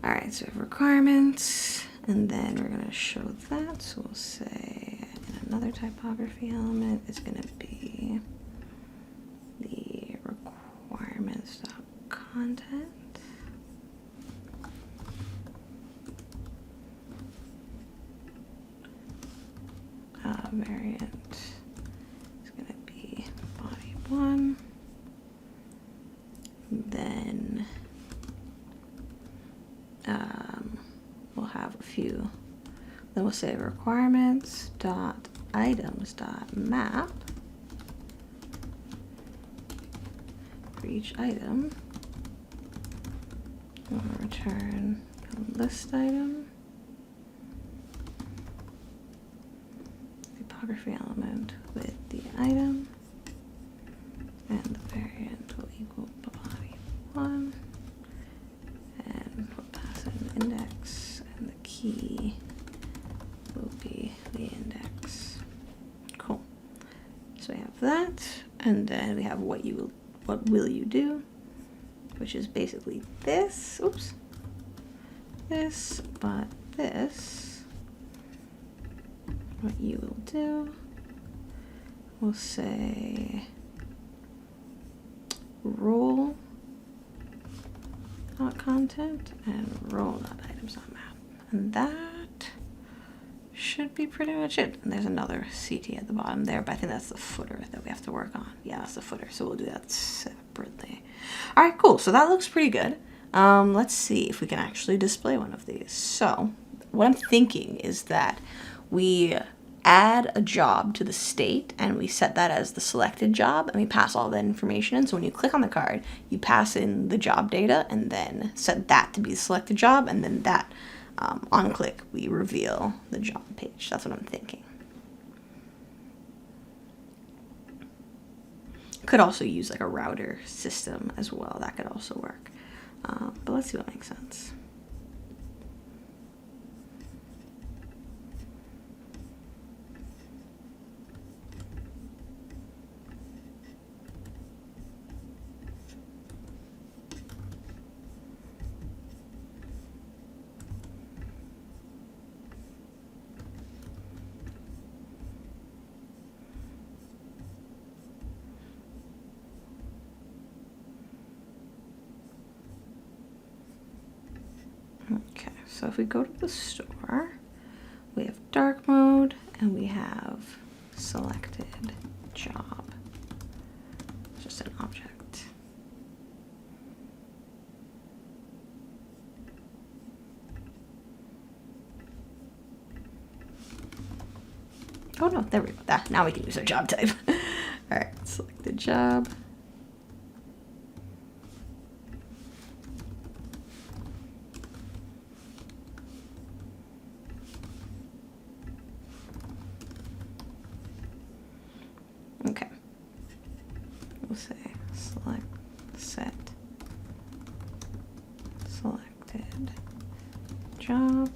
All right, so we have requirements, and then we're gonna show that. So we'll say in another typography element, it's gonna be the requirements.content. Variant is going to be body 1. Then we'll have a few. Then we'll say requirements dot items dot map for each item. We'll return a list item. Typography element with the item, and the variant will equal body 1, and we'll pass in the index, and the key will be the index. Cool. So we have that, and then we have what will you do, which is basically this. Oops. This, but this. What you will do, we'll say role.content and role.items.map, and that should be pretty much it. And there's another CT at the bottom there, but I think that's the footer that we have to work on. Yeah, that's the footer, so we'll do that separately. All right, cool. So that looks pretty good. Let's see if we can actually display one of these. So what I'm thinking is that we add a job to the state, and we set that as the selected job, and we pass all that information in. So when you click on the card, you pass in the job data and then set that to be the selected job, and then that on click we reveal the job page. That's what I'm thinking. Could also use like a router system as well. That could also work. But let's see what makes sense. So if we go to the store, we have dark mode and we have selected job. It's just an object. Oh no, there we go. Now we can use our job type. All right, select the job. Okay. We'll say set selected job.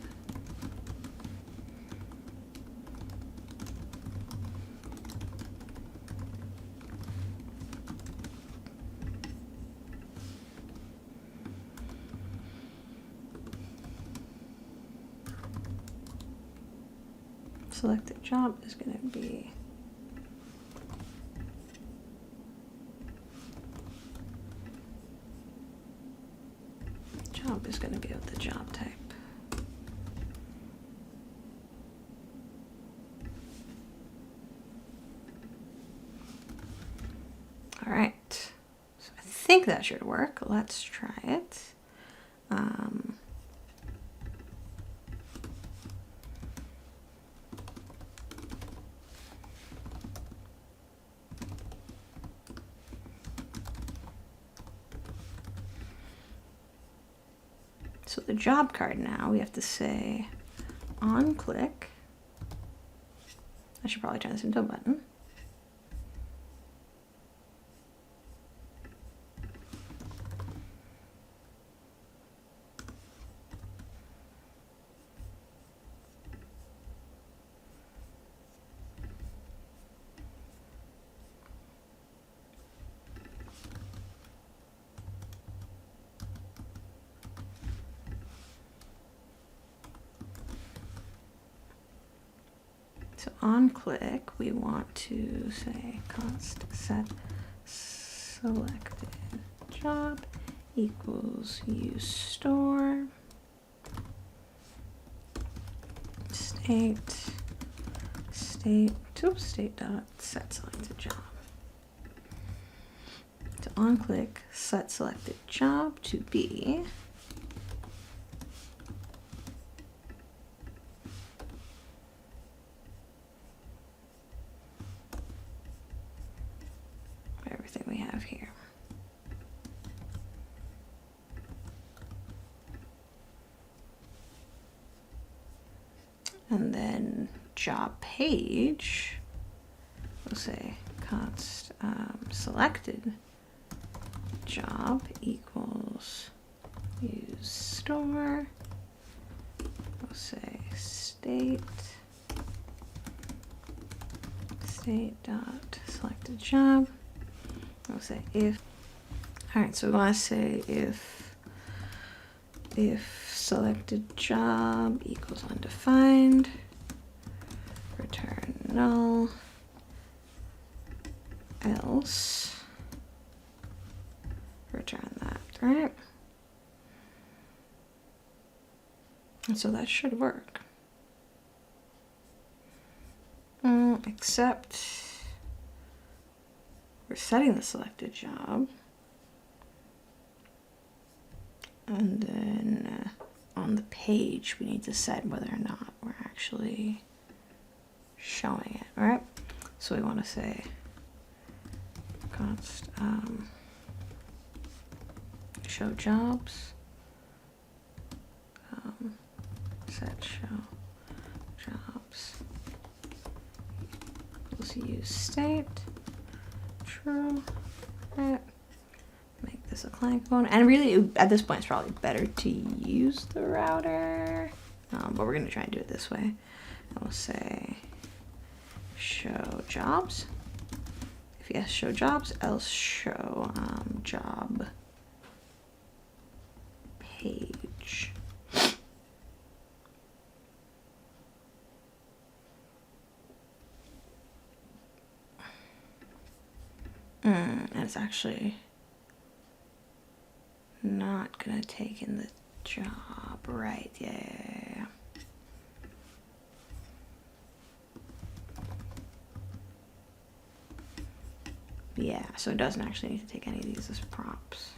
Selected job is going to be with the job type. All right, so I think that should work. Let's try it. So the job card now, we have to say on click. I should probably turn this into a button. So on click, we want to say const set selected job equals use store state dot set selected job. So on click, set selected job to be everything we have here. And then job page, we'll say const selected job equals use store. We'll say state dot selected job. We'll say if. All right, so we want to say if selected job equals undefined, return null, else return that, right? And so that should work. Except we're setting the selected job. And then on the page, we need to set whether or not we're actually showing it, right? So we want to say const show jobs, set show jobs. Let's use state, true, right? Make this a client component. And really, at this point, it's probably better to use the router, but we're going to try and do it this way. And we'll say show jobs. If yes, show jobs, else show job page. And it's actually not gonna take in the Job, right, yeah. Yeah, so it doesn't actually need to take any of these as props.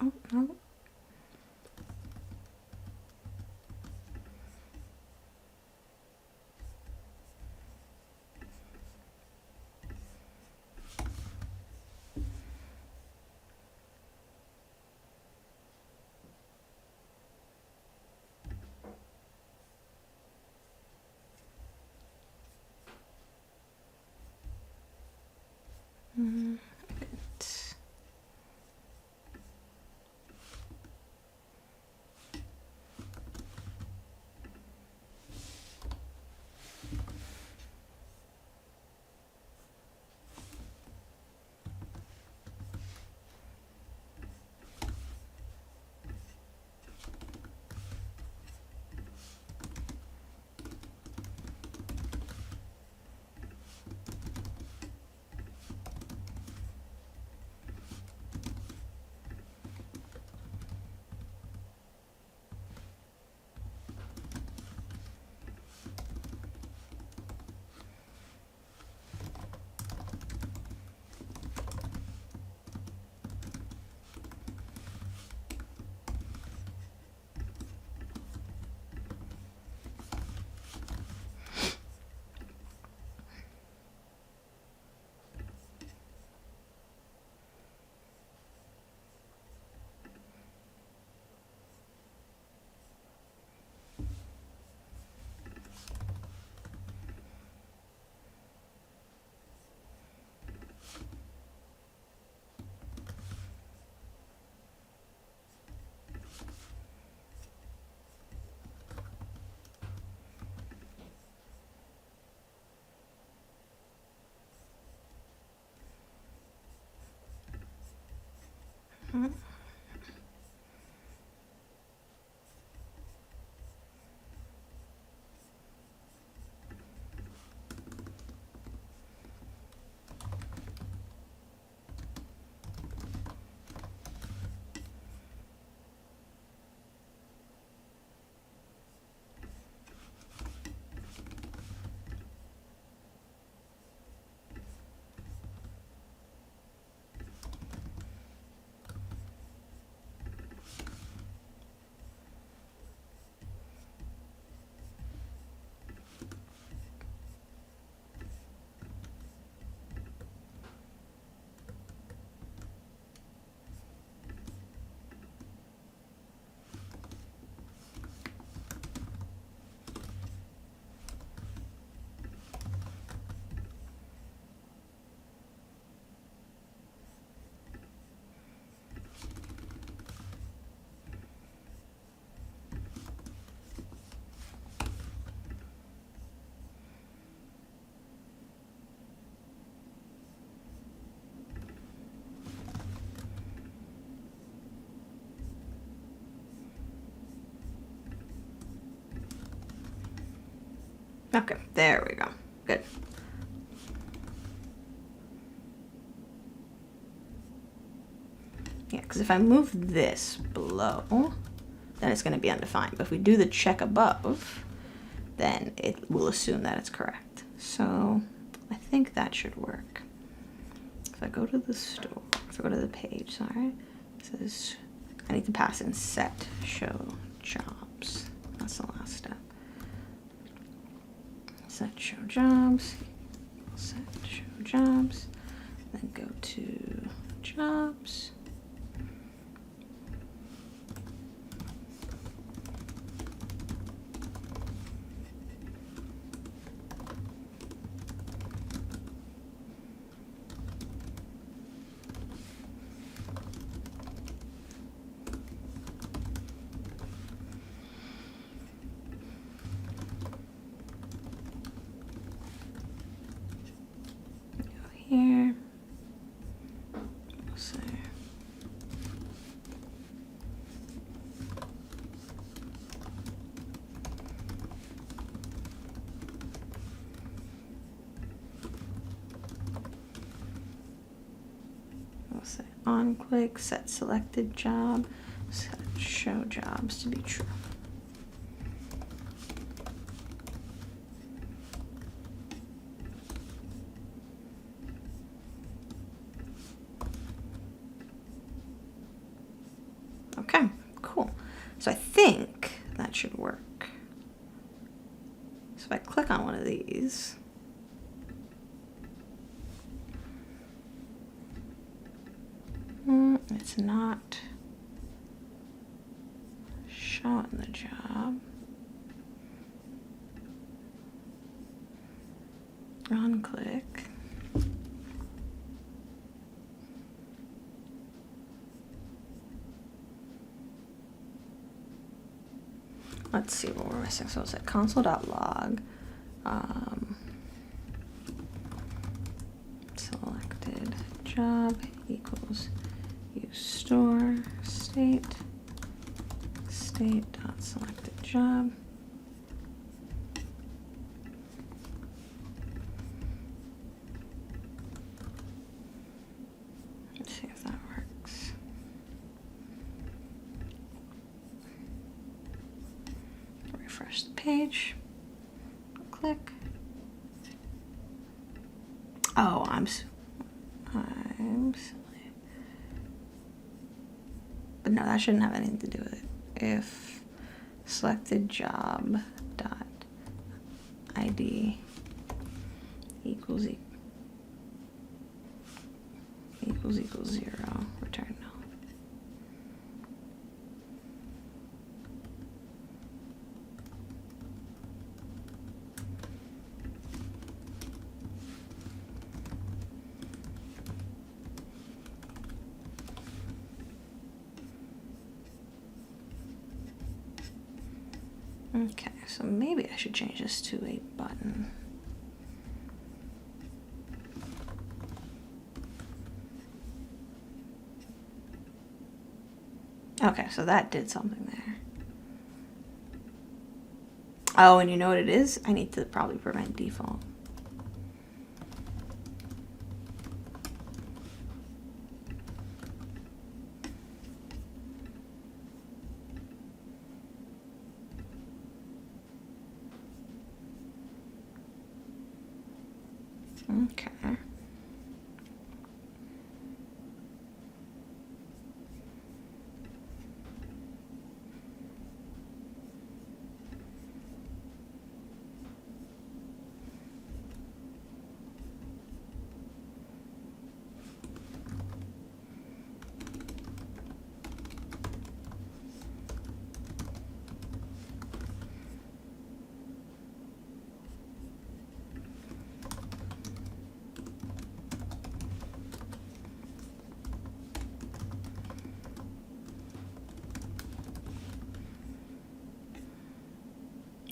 Oh, no. It's okay, there we go. Good. Yeah, because if I move this below, then it's going to be undefined. But if we do the check above, then it will assume that it's correct. So I think that should work. If I go to the store, if I go to the page, sorry, it says I need to pass in set show jobs. That's the last step. Set show jobs, set show jobs, then go to jobs. on click, set selected job, set show jobs to be true. Okay, cool. So I think that should work. So if I click on one of these, it's not showing the job. On click. Let's see what we're missing. So it's at console.log. Selected job equals use store state dot selected job. Let's see if that works. Refresh the page. Click. Oh, I'm silly. But no, that shouldn't have anything to do with it. If selected job dot ID equals 0, return null. Okay, so maybe I should change this to a button. Okay, so that did something there. Oh, and you know what it is? I need to probably prevent default. Okay.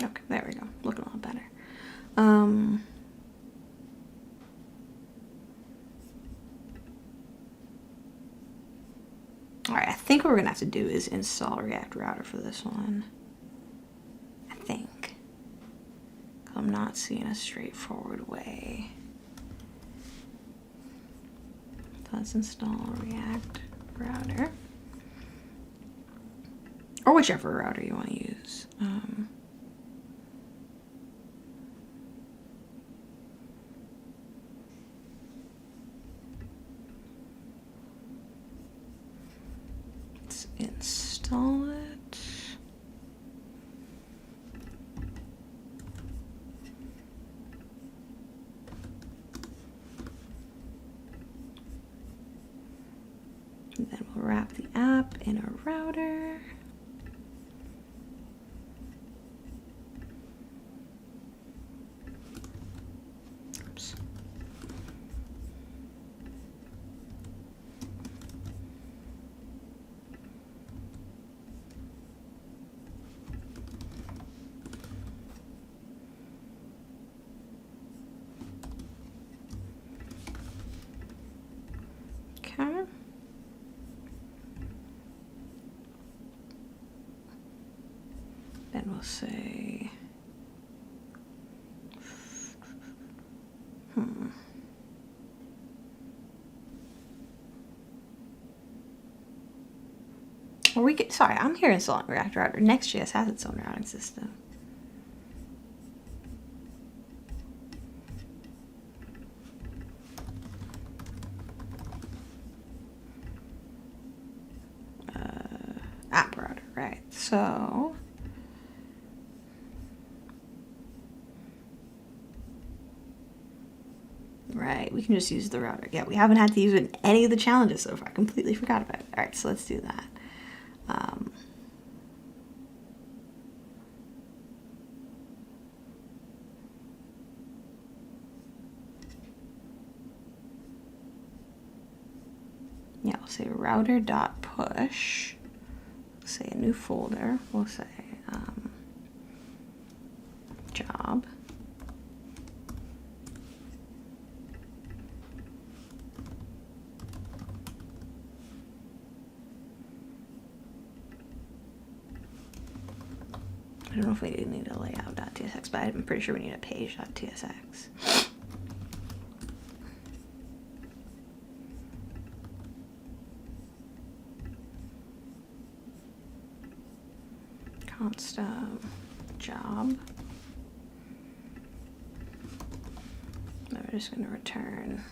Okay, there we go. Looking a lot better. All right, I think what we're gonna have to do is install React Router for this one. I think. I'm not seeing a straightforward way. So let's install React Router. Or whichever router you want to use. Let's install it. And then we'll wrap the app in a router. Oops. Okay. Then we'll say, Or we could, sorry, I'm here installing React Router. Next.js has its own routing system. App router, right? So right, we can just use the router. Yeah, we haven't had to use it in any of the challenges so far. I completely forgot about it. All right, so let's do that. Yeah, we'll say router.push. We'll say a new folder. We'll say job. I don't know if we need a layout.tsx, but I'm pretty sure we need a page.tsx. Const job. Then we're just going to return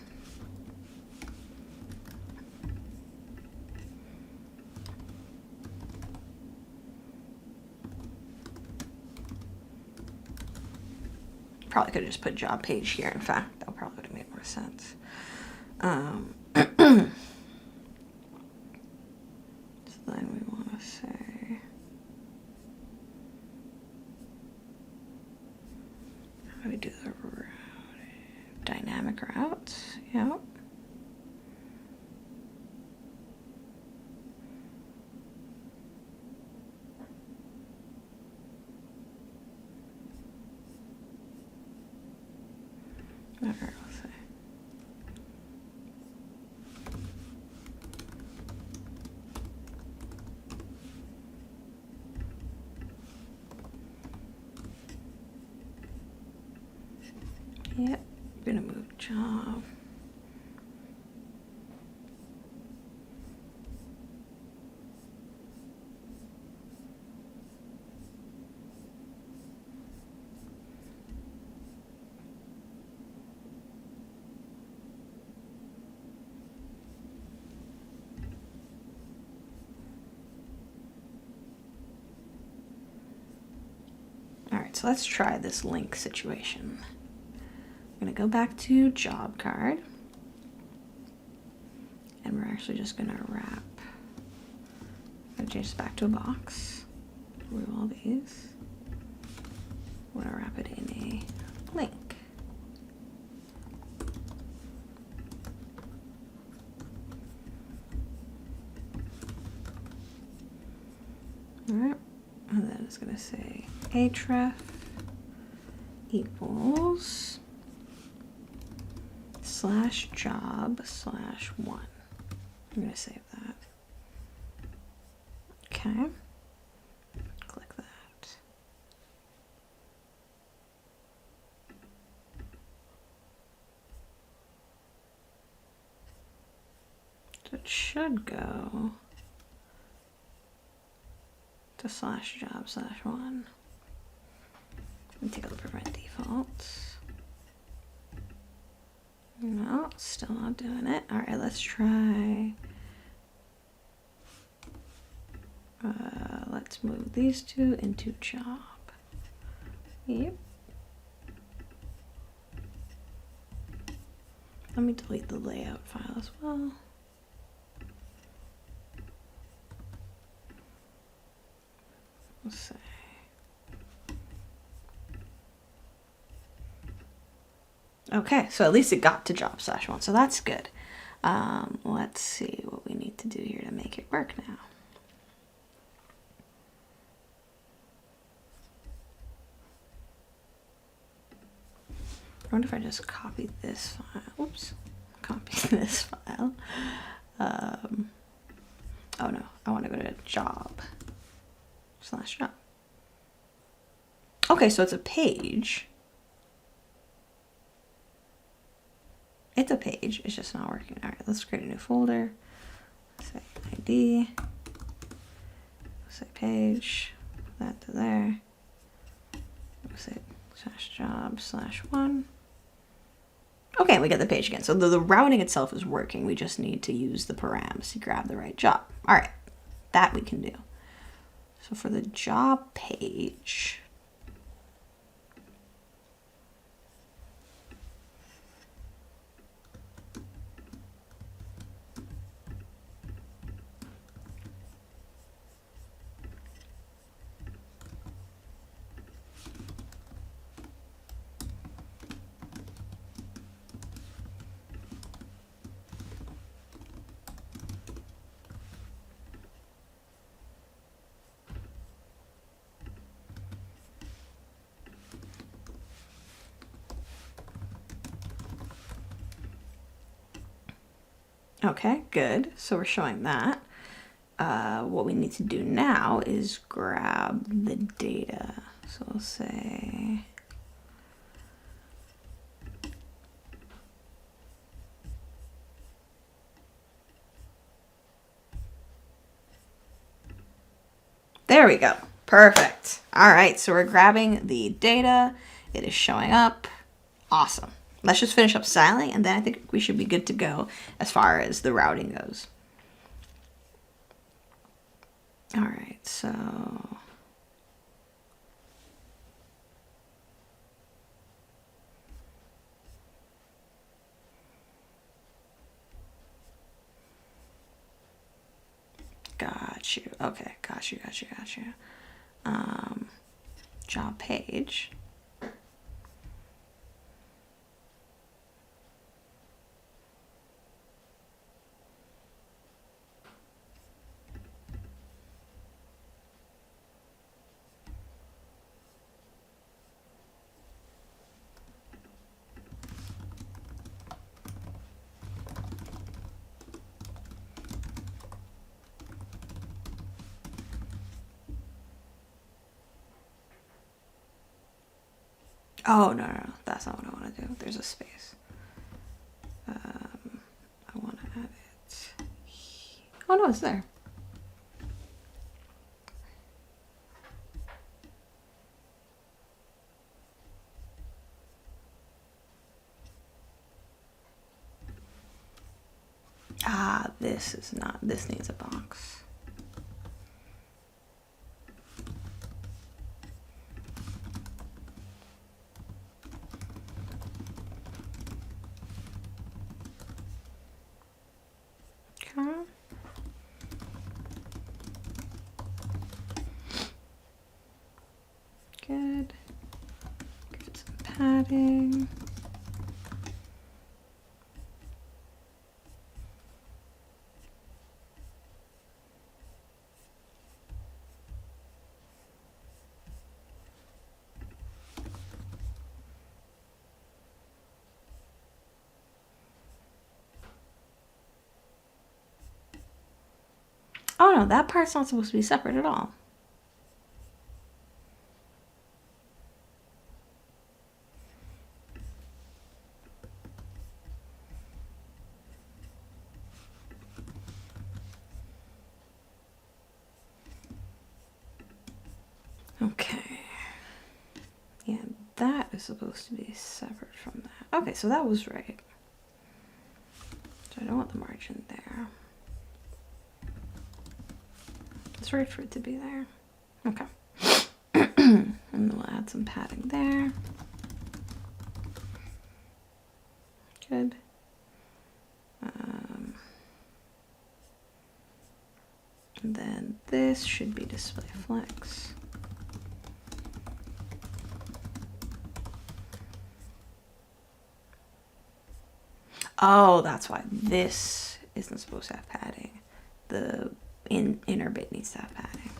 probably could have just put job page here. In fact, that probably would have made more sense. So then we want to say, how do we do the dynamic routes? Yep. Whatever, I'll say. Yep, I'm gonna move job. All right, so let's try this link situation. I'm gonna go back to job card, and we're actually just gonna wrap. I'm gonna change this back to a box. Remove all these. We're gonna wrap it in a link. All right, and then it's gonna say href equals /job/1. I'm gonna save that. Okay. Click that. So it should go to /job/1. Let me take a look at prevent defaults. No, still not doing it. All right, let's try. Let's move these two into job. Yep. Let me delete the layout file as well. Let's see. Okay, so at least it got to job/1, so that's good. Let's see what we need to do here to make it work now. I wonder if I just copy this file. Oops, copy this file. Oh no, I want to go to job/job. Okay, so it's a page. It's a page, it's just not working. All right, let's create a new folder. Say ID. page, put that to there. Say /job/1. Okay, we get the page again. So the routing itself is working. We just need to use the params to grab the right job. All right, that we can do. So for the job page, okay, good. So we're showing that. What we need to do now is grab the data. So we'll say there we go. Perfect. All right, so we're grabbing the data. It is showing up. Awesome. Let's just finish up styling, and then I think we should be good to go as far as the routing goes. All right, so got you. Okay, got you. Job page. Oh, no, that's not what I want to do. There's a space. I want to add it. Oh, no, it's there. Ah, this is not, this needs a box. Good. Give it some padding. Oh no, that part's not supposed to be separate at all. Okay. Yeah, that is supposed to be separate from that. Okay, so that was right. So I don't want the margin there. It's right for it to be there. Okay. And then we'll add some padding there. Good. And then this should be display flex. Oh, that's why this isn't supposed to have padding. The inner bit needs to have padding.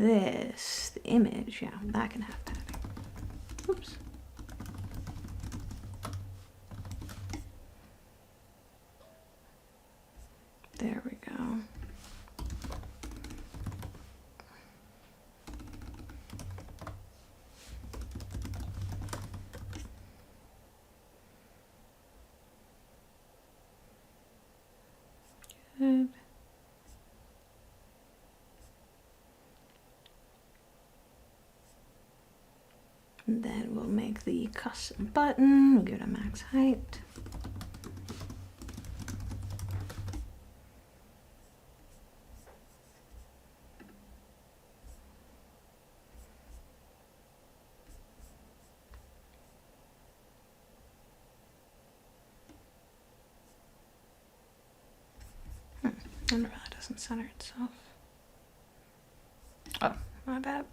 this, the image, yeah, that can have padding. Oops. There we go. Good. And then we'll make the custom button. We'll give it a max height. I wonder why that doesn't center itself. Oh, my bad.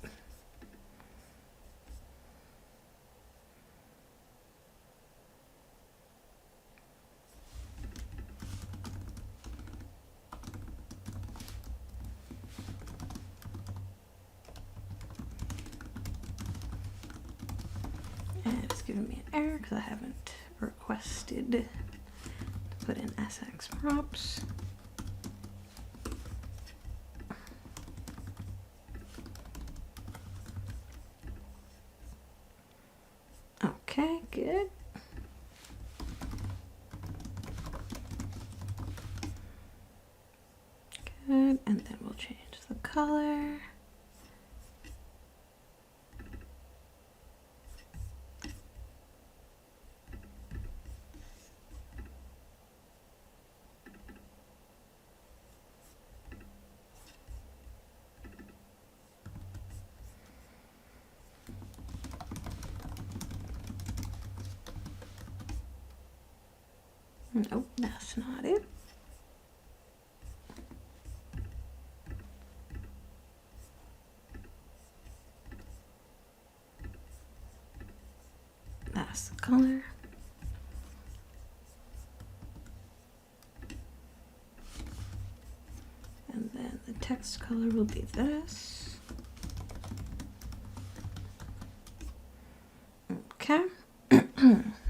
And it's giving me an error because I haven't requested to put in SX props. Okay, good. Good, and then we'll change the color. Nope, that's not it. That's the color. And then the text color will be this. Okay.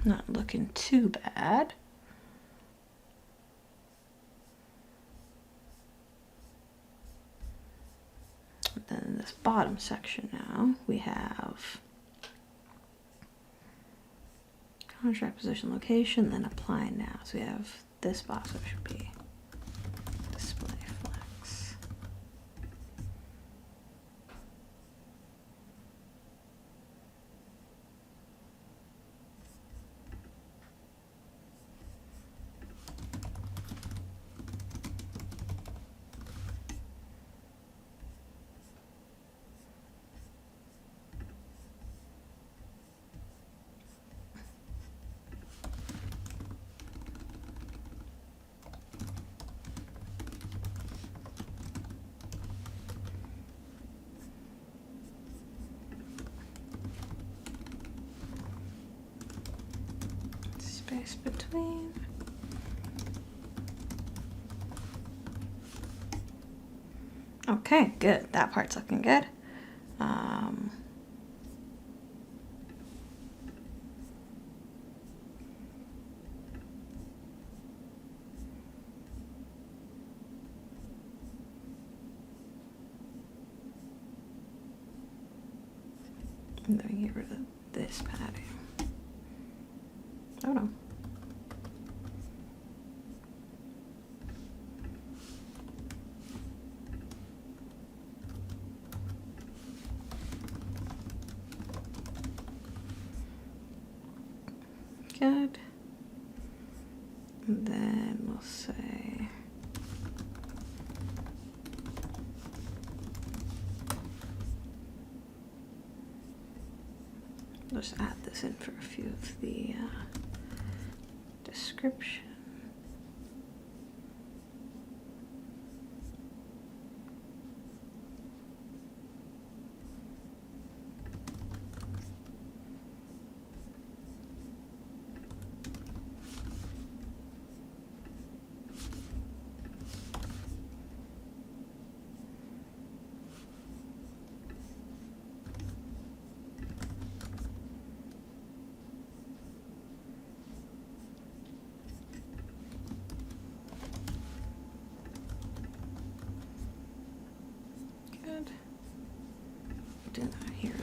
Not looking too bad. Then in this bottom section now, we have contract position location, then apply now. So we have this box, which should be display flex. Space between. Okay, good. That part's looking good. And then we get rid of this padding. Oh no. Good. And then we'll say just add this in for a few of the description.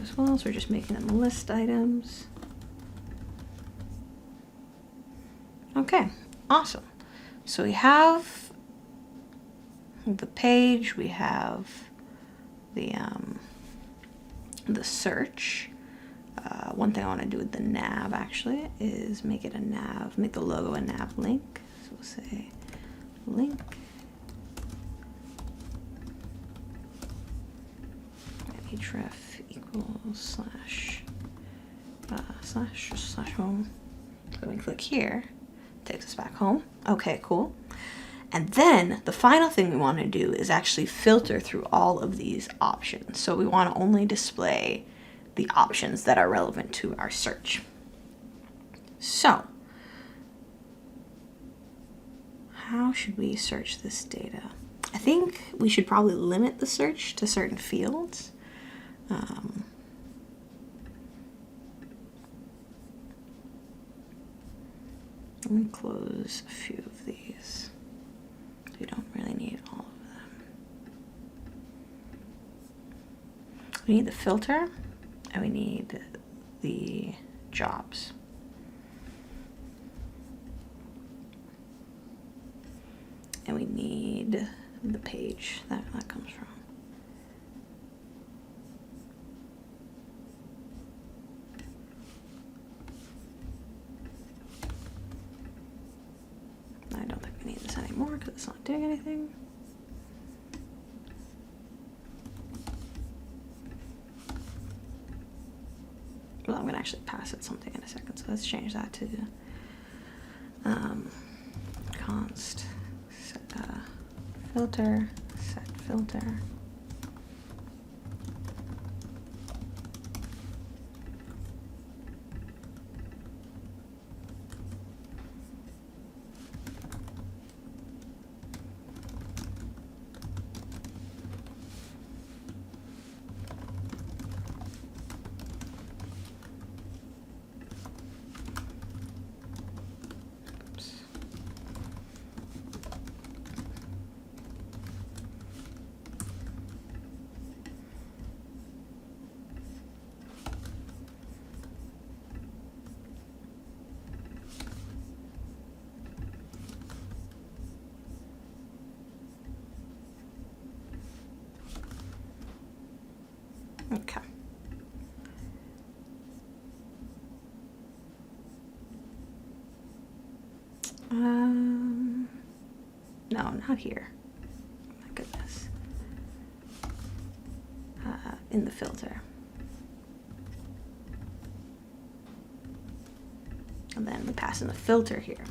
as well, so we're just making them list items. Okay, awesome. So we have the page, we have the search. One thing I want to do with the nav actually is make it a nav, make the logo a nav link. So we'll say link href equals slash home. So we click here, takes us back home. Okay, cool. And then the final thing we want to do is actually filter through all of these options. So we want to only display the options that are relevant to our search. So how should we search this data? I think we should probably limit the search to certain fields. Let me close a few of these. We don't really need all of them. We need the filter, and we need the jobs. And we need the page that comes from. I don't think we need this anymore because it's not doing anything. Well, I'm going to actually pass it something in a second, so let's change that to const filter, set filter. Okay. No, not here. Oh my goodness. In the filter. And then we pass in the filter here.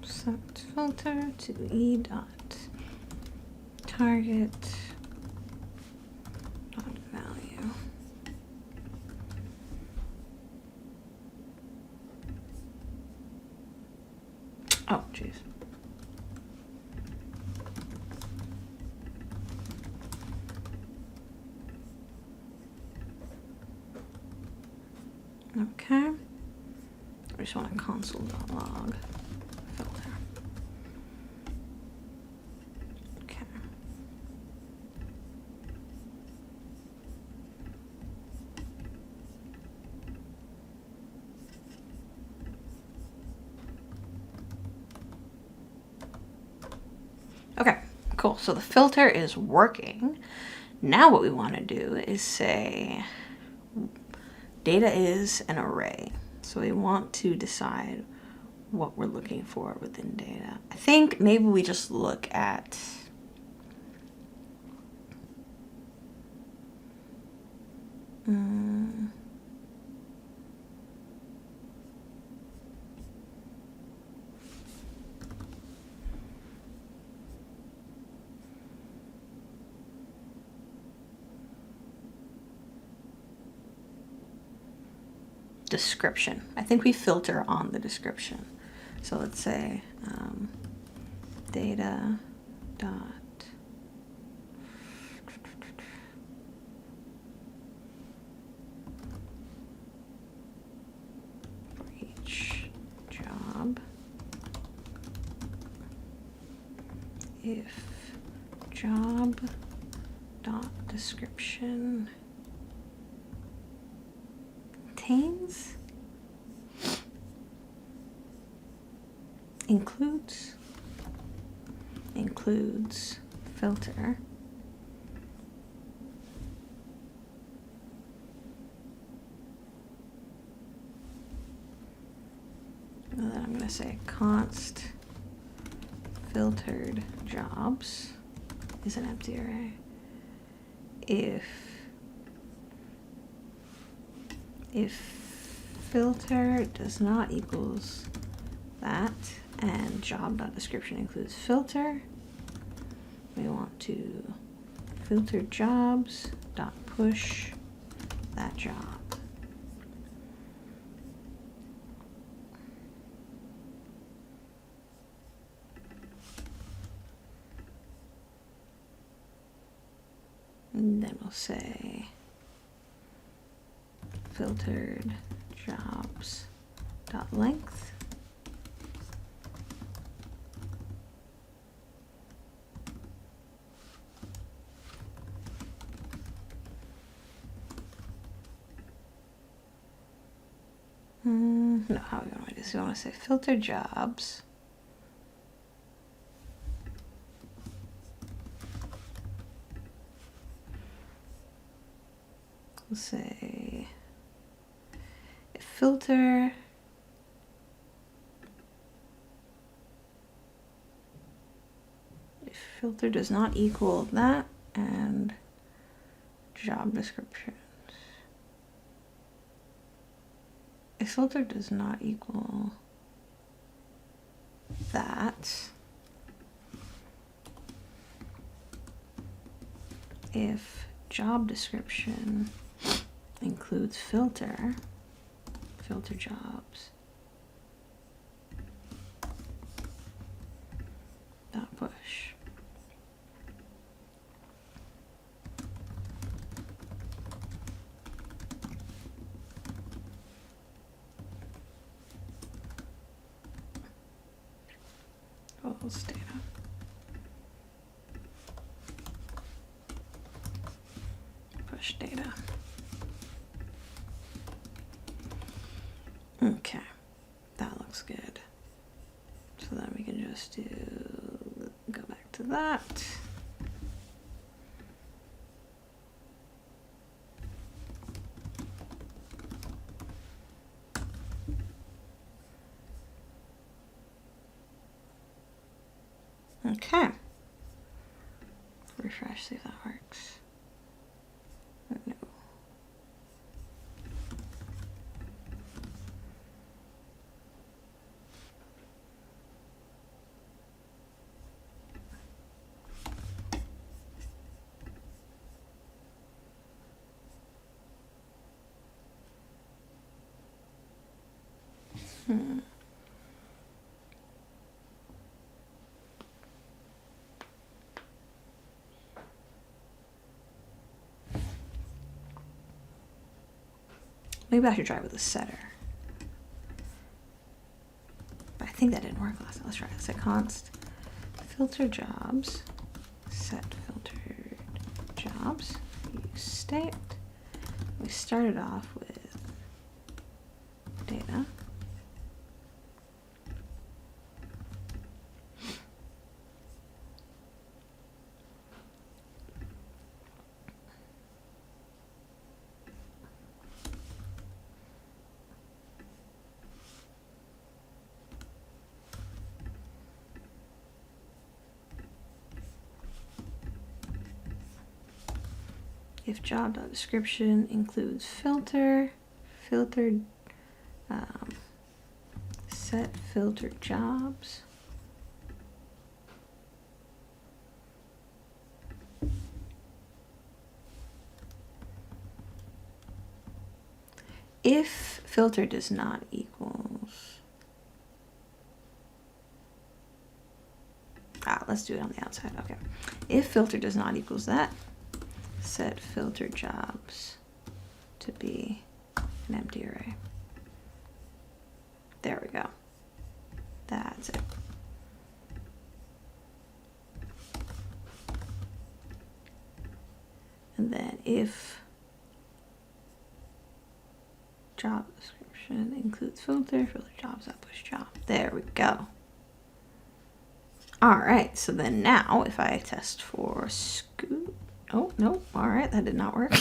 Set filter to e dot target dot value. Oh, jeez. Okay. I just want a console.log filter. Cool, so the filter is working. Now what we want to do is say data is an array. So we want to decide what we're looking for within data. I think maybe we just look at description. I think we filter on the description. So let's say data dot for each job if job dot description contains includes filter and then I'm going to say const filtered jobs is an empty array if filter does not equals that and job.description includes filter, we want to filter jobs dot push that job. And then we'll say filtered jobs dot length no, how we want to do this? We want to say filter jobs we'll say if filter does not equal that and job descriptions. If filter does not equal that, if job description includes filter jobs dot push. Data. Push data. Okay, that looks good. So then we can just go back to that. Okay. Refresh, see if that works. No. Maybe I should try with a setter. But I think that didn't work last time. Let's try it. Set const filter jobs, set filtered jobs, use state. We started off with data. if job.description includes filter, filtered, set filtered jobs. If filter does not equals, let's do it on the outside. Okay. If filter does not equals that, set filter jobs to be an empty array. There we go. That's it. And then if job description includes filter, filter jobs, that push job. There we go. All right, so then now if I test for scoot, oh, no, all right, that did not work.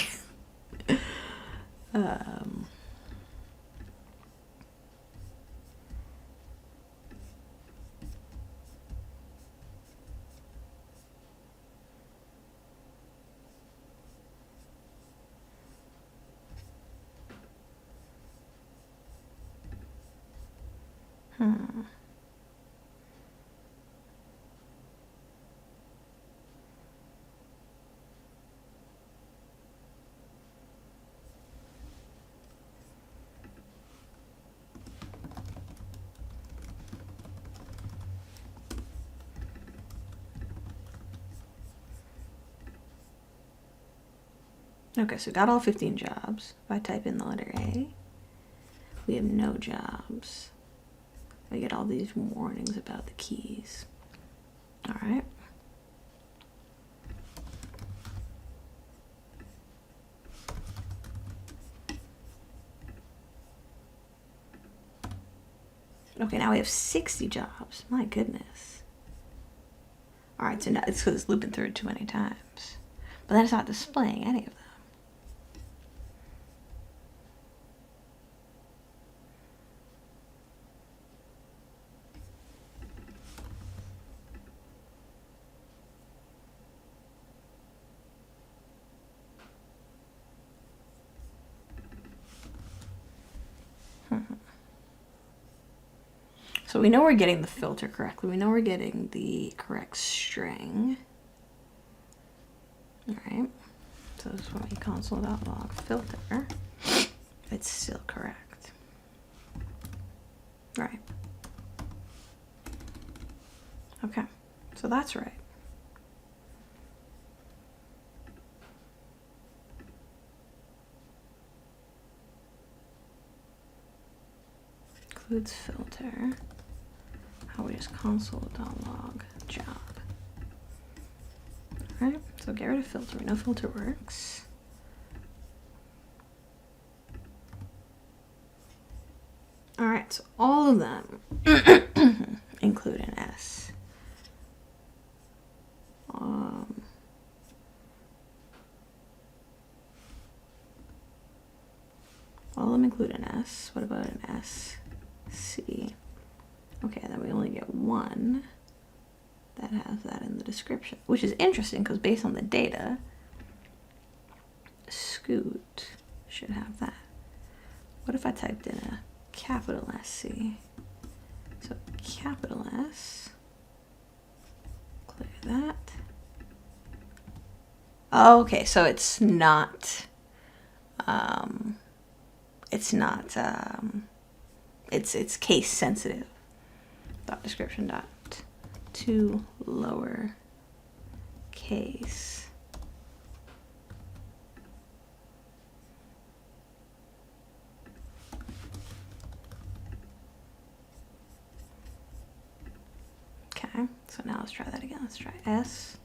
Okay, so we got all 15 jobs. If I type in the letter A, we have no jobs. I get all these warnings about the keys. All right. Okay, now we have 60 jobs. My goodness. All right, so now it's because it's looping through it too many times. But then it's not displaying any of them. So we know we're getting the filter correctly. We know we're getting the correct string. All right. So this is when we console.log filter. It's still correct. Right. Okay. So that's right. Includes filter. How we just console.log job. All right, so get rid of filter. We know filter works. All right, so all of them include an S. All of them include an S. What about an SC? Okay, then we only get one that has that in the description, which is interesting because based on the data, Scoot should have that. What if I typed in a capital SC? So capital S, clear that. Oh, okay, so it's not, it's case sensitive. Dot description dot to lower case. Okay, so now let's try that again. Let's try S.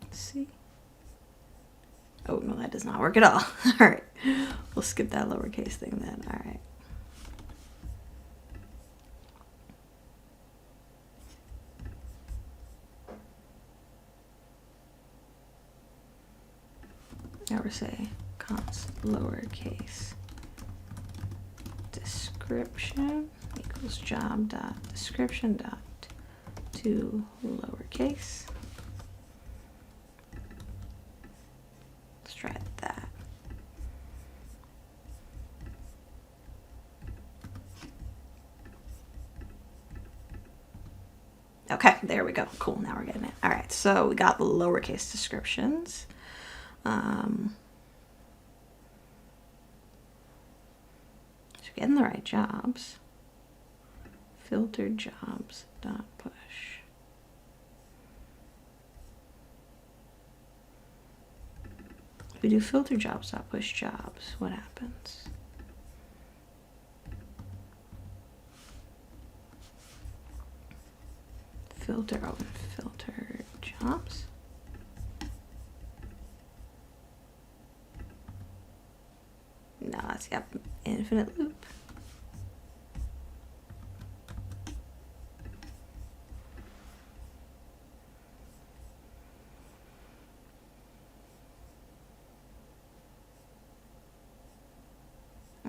C. Oh no, that does not work at all. All right, we'll skip that lowercase thing then. All right. Never say const lowercase description equals job dot description dot to lowercase. Let's try that. Okay, there we go. Cool, now we're getting it. All right, so we got the lowercase descriptions. So getting the right jobs. Filtered jobs dot push. If we do filter jobs dot push jobs, what happens? Filter open filter jobs. No, that's infinite loop.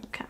Okay.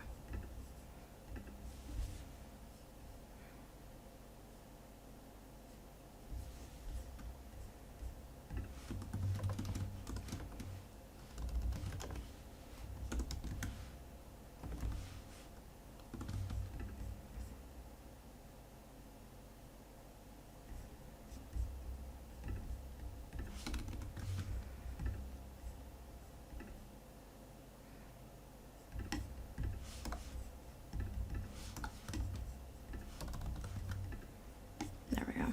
There we go.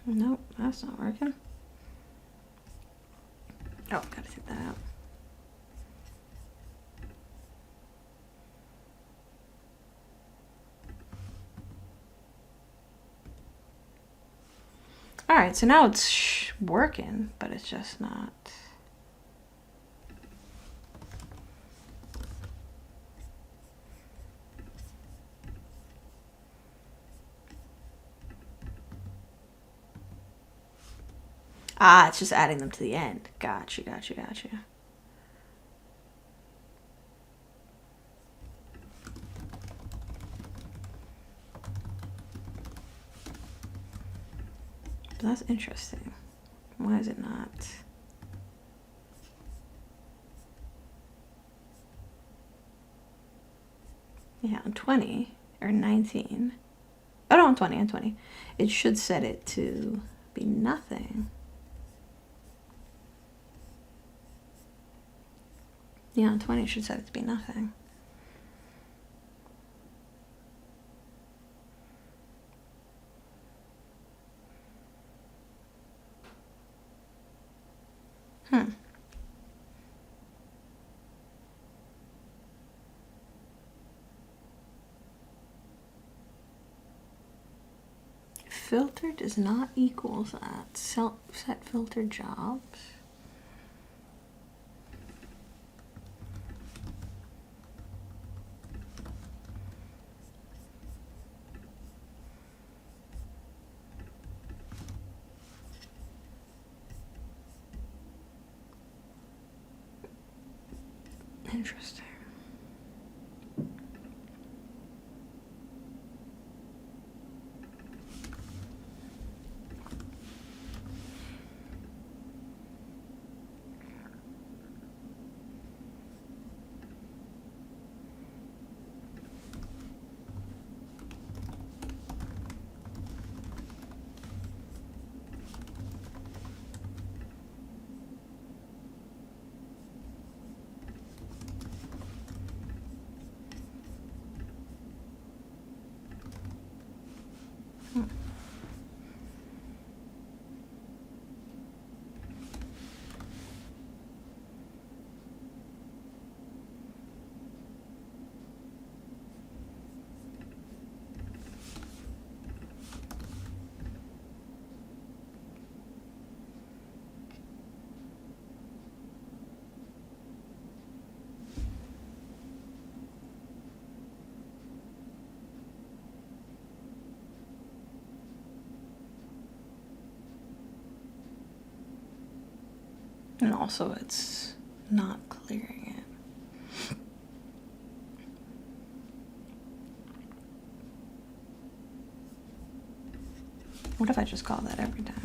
Nope, that's not working. Oh, gotta take that out. All right, so now it's working, but it's just not. Ah, it's just adding them to the end. Gotcha, gotcha, gotcha. That's interesting. Why is it not? Yeah, on 20 or 19. Oh no, on 20, on 20. It should set it to be nothing. Yeah, on 20 it should set it to be nothing. Filter does not equal that. Set filter jobs. Interesting. And also it's not clearing it. What if I just call that every time?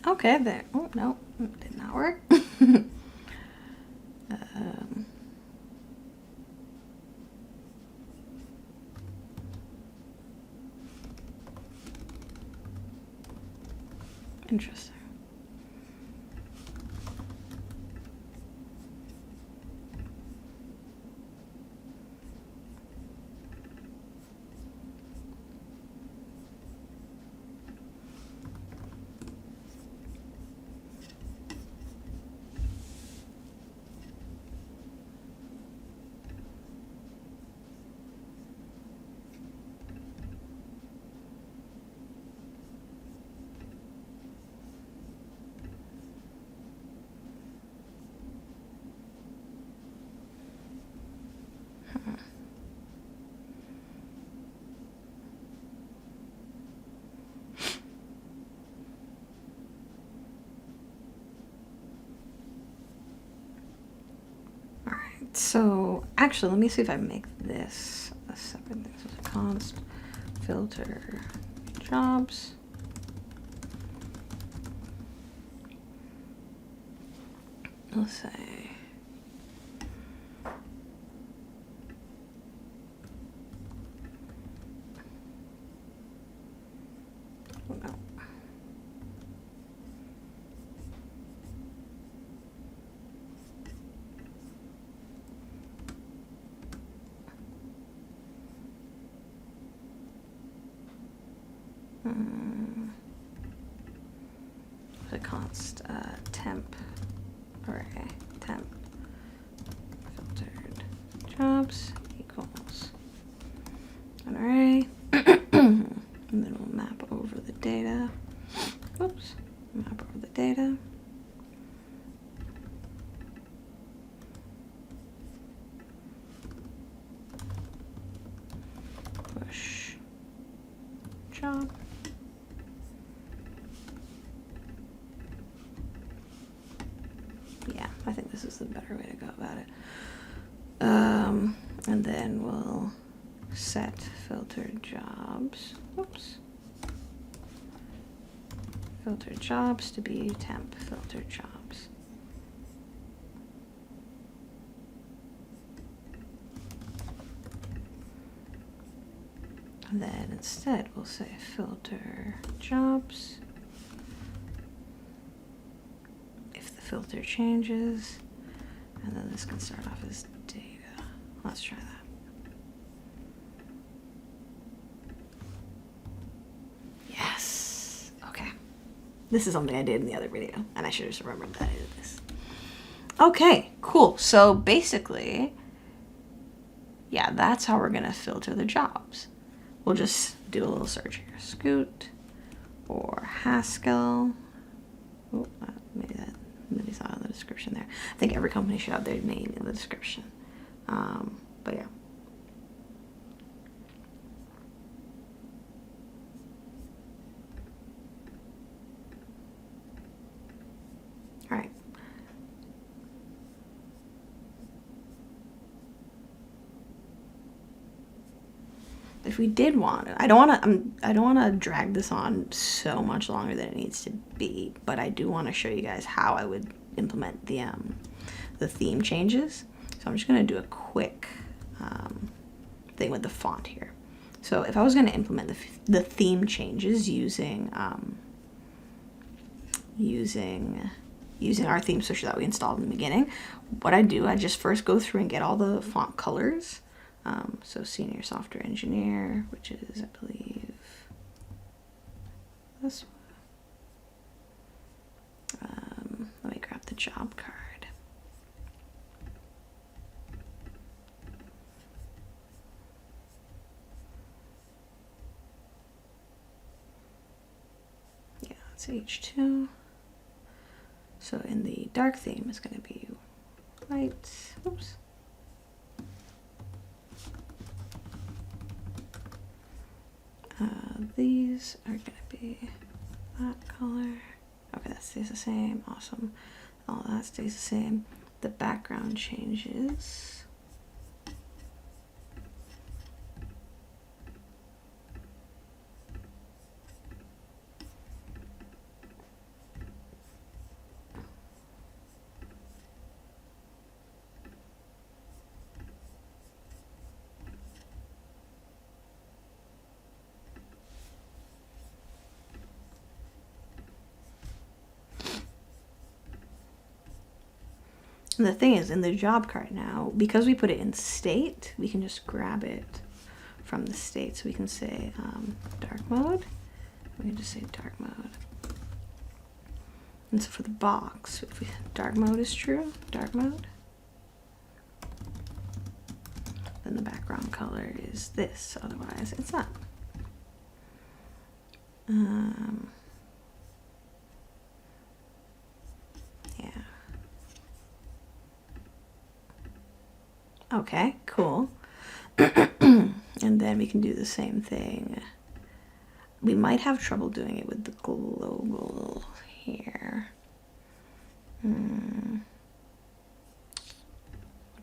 Okay, there. Oh, no, did not work. Interesting. So actually, let me see if I make this a separate thing. So it's a const filter jobs. Let's say oh, no. The const temp array temp filtered jobs equals an array, and then we'll map over the data. Oops, map over the data. Push job. Yeah, I think this is the better way to go about it. And then we'll set filtered jobs. Oops. Filtered jobs to be temp filtered jobs. And then instead we'll say filter jobs. If the filter changes, and then this can start off as data. Let's try that. Yes. Okay. This is something I did in the other video, and I should have just remembered that I did this. Okay, cool. So basically, yeah, that's how we're gonna filter the jobs. We'll just do a little search here. Scoot or Haskell. Oh, maybe it's not in the description there. I think every company should have their name in the description. But yeah. All right. If we did want to, I don't want to drag this on so much longer than it needs to be, but I do want to show you guys how I would implement the theme changes. So I'm just going to do a quick thing with the font here. So if I was going to implement the theme changes using using our theme switcher that we installed in the beginning. What I do, I just first go through and get all the font colors. So senior software engineer, which is, I believe, this one. Let me grab the job card. Yeah, it's H2. So in the dark theme, it's going to be light. Oops. These are going to be that color. Okay, that stays the same. Awesome. All that stays the same. The background changes. And the thing is, in the job card now, because we put it in state, we can just grab it from the state. So we can say dark mode. We can just say dark mode. And so for the box, if dark mode is true, dark mode, then the background color is this. Otherwise, it's not. Yeah. Okay, cool. And then we can do the same thing. We might have trouble doing it with the global here. What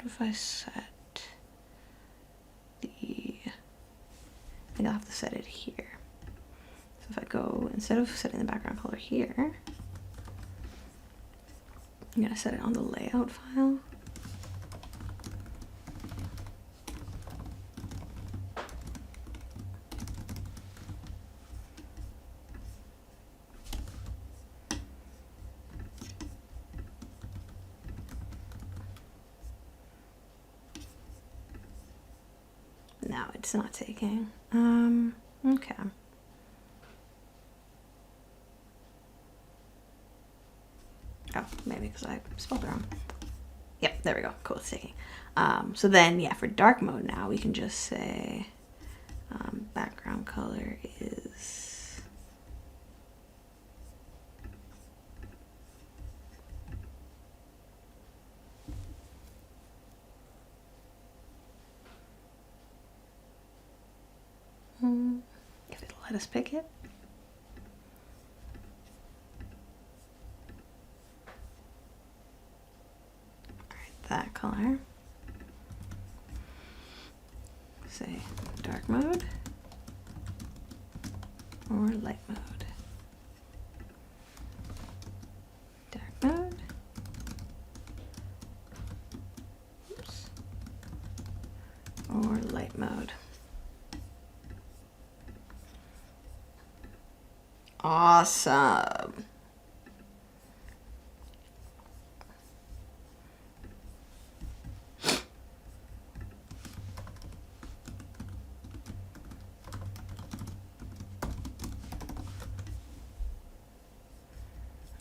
if I set the... I think I'll have to set it here. So if I go, instead of setting the background color here, I'm going to set it on the layout file. No, it's not taking. Okay. Oh, maybe because I spelled it wrong. Yep, there we go. Cool, it's taking. So then, yeah, for dark mode now, we can just say background color is... if it'll let us pick it. Alright, that color. Say dark mode or light mode. Dark mode. Oops. Or light mode. Awesome.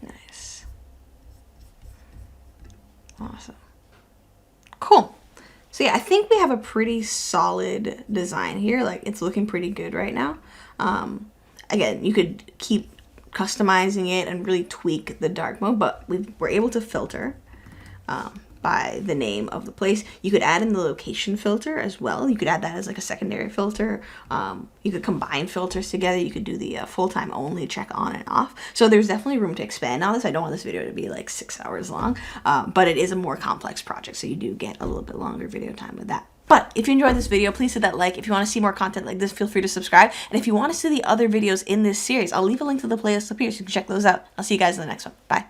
Nice. Awesome. Cool. So yeah, I think we have a pretty solid design here. Like, it's looking pretty good right now. Again, you could keep customizing it and really tweak the dark mode, but we're able to filter by the name of the place. You could add in the location filter as well. You could add that as like a secondary filter. You could combine filters together. You could do the full-time only check on and off. So there's definitely room to expand on this. I don't want this video to be like 6 hours long, but it is a more complex project, so you do get a little bit longer video time with that. But if you enjoyed this video, please hit that like. If you want to see more content like this, feel free to subscribe. And if you want to see the other videos in this series, I'll leave a link to the playlist up here so you can check those out. I'll see you guys in the next one. Bye.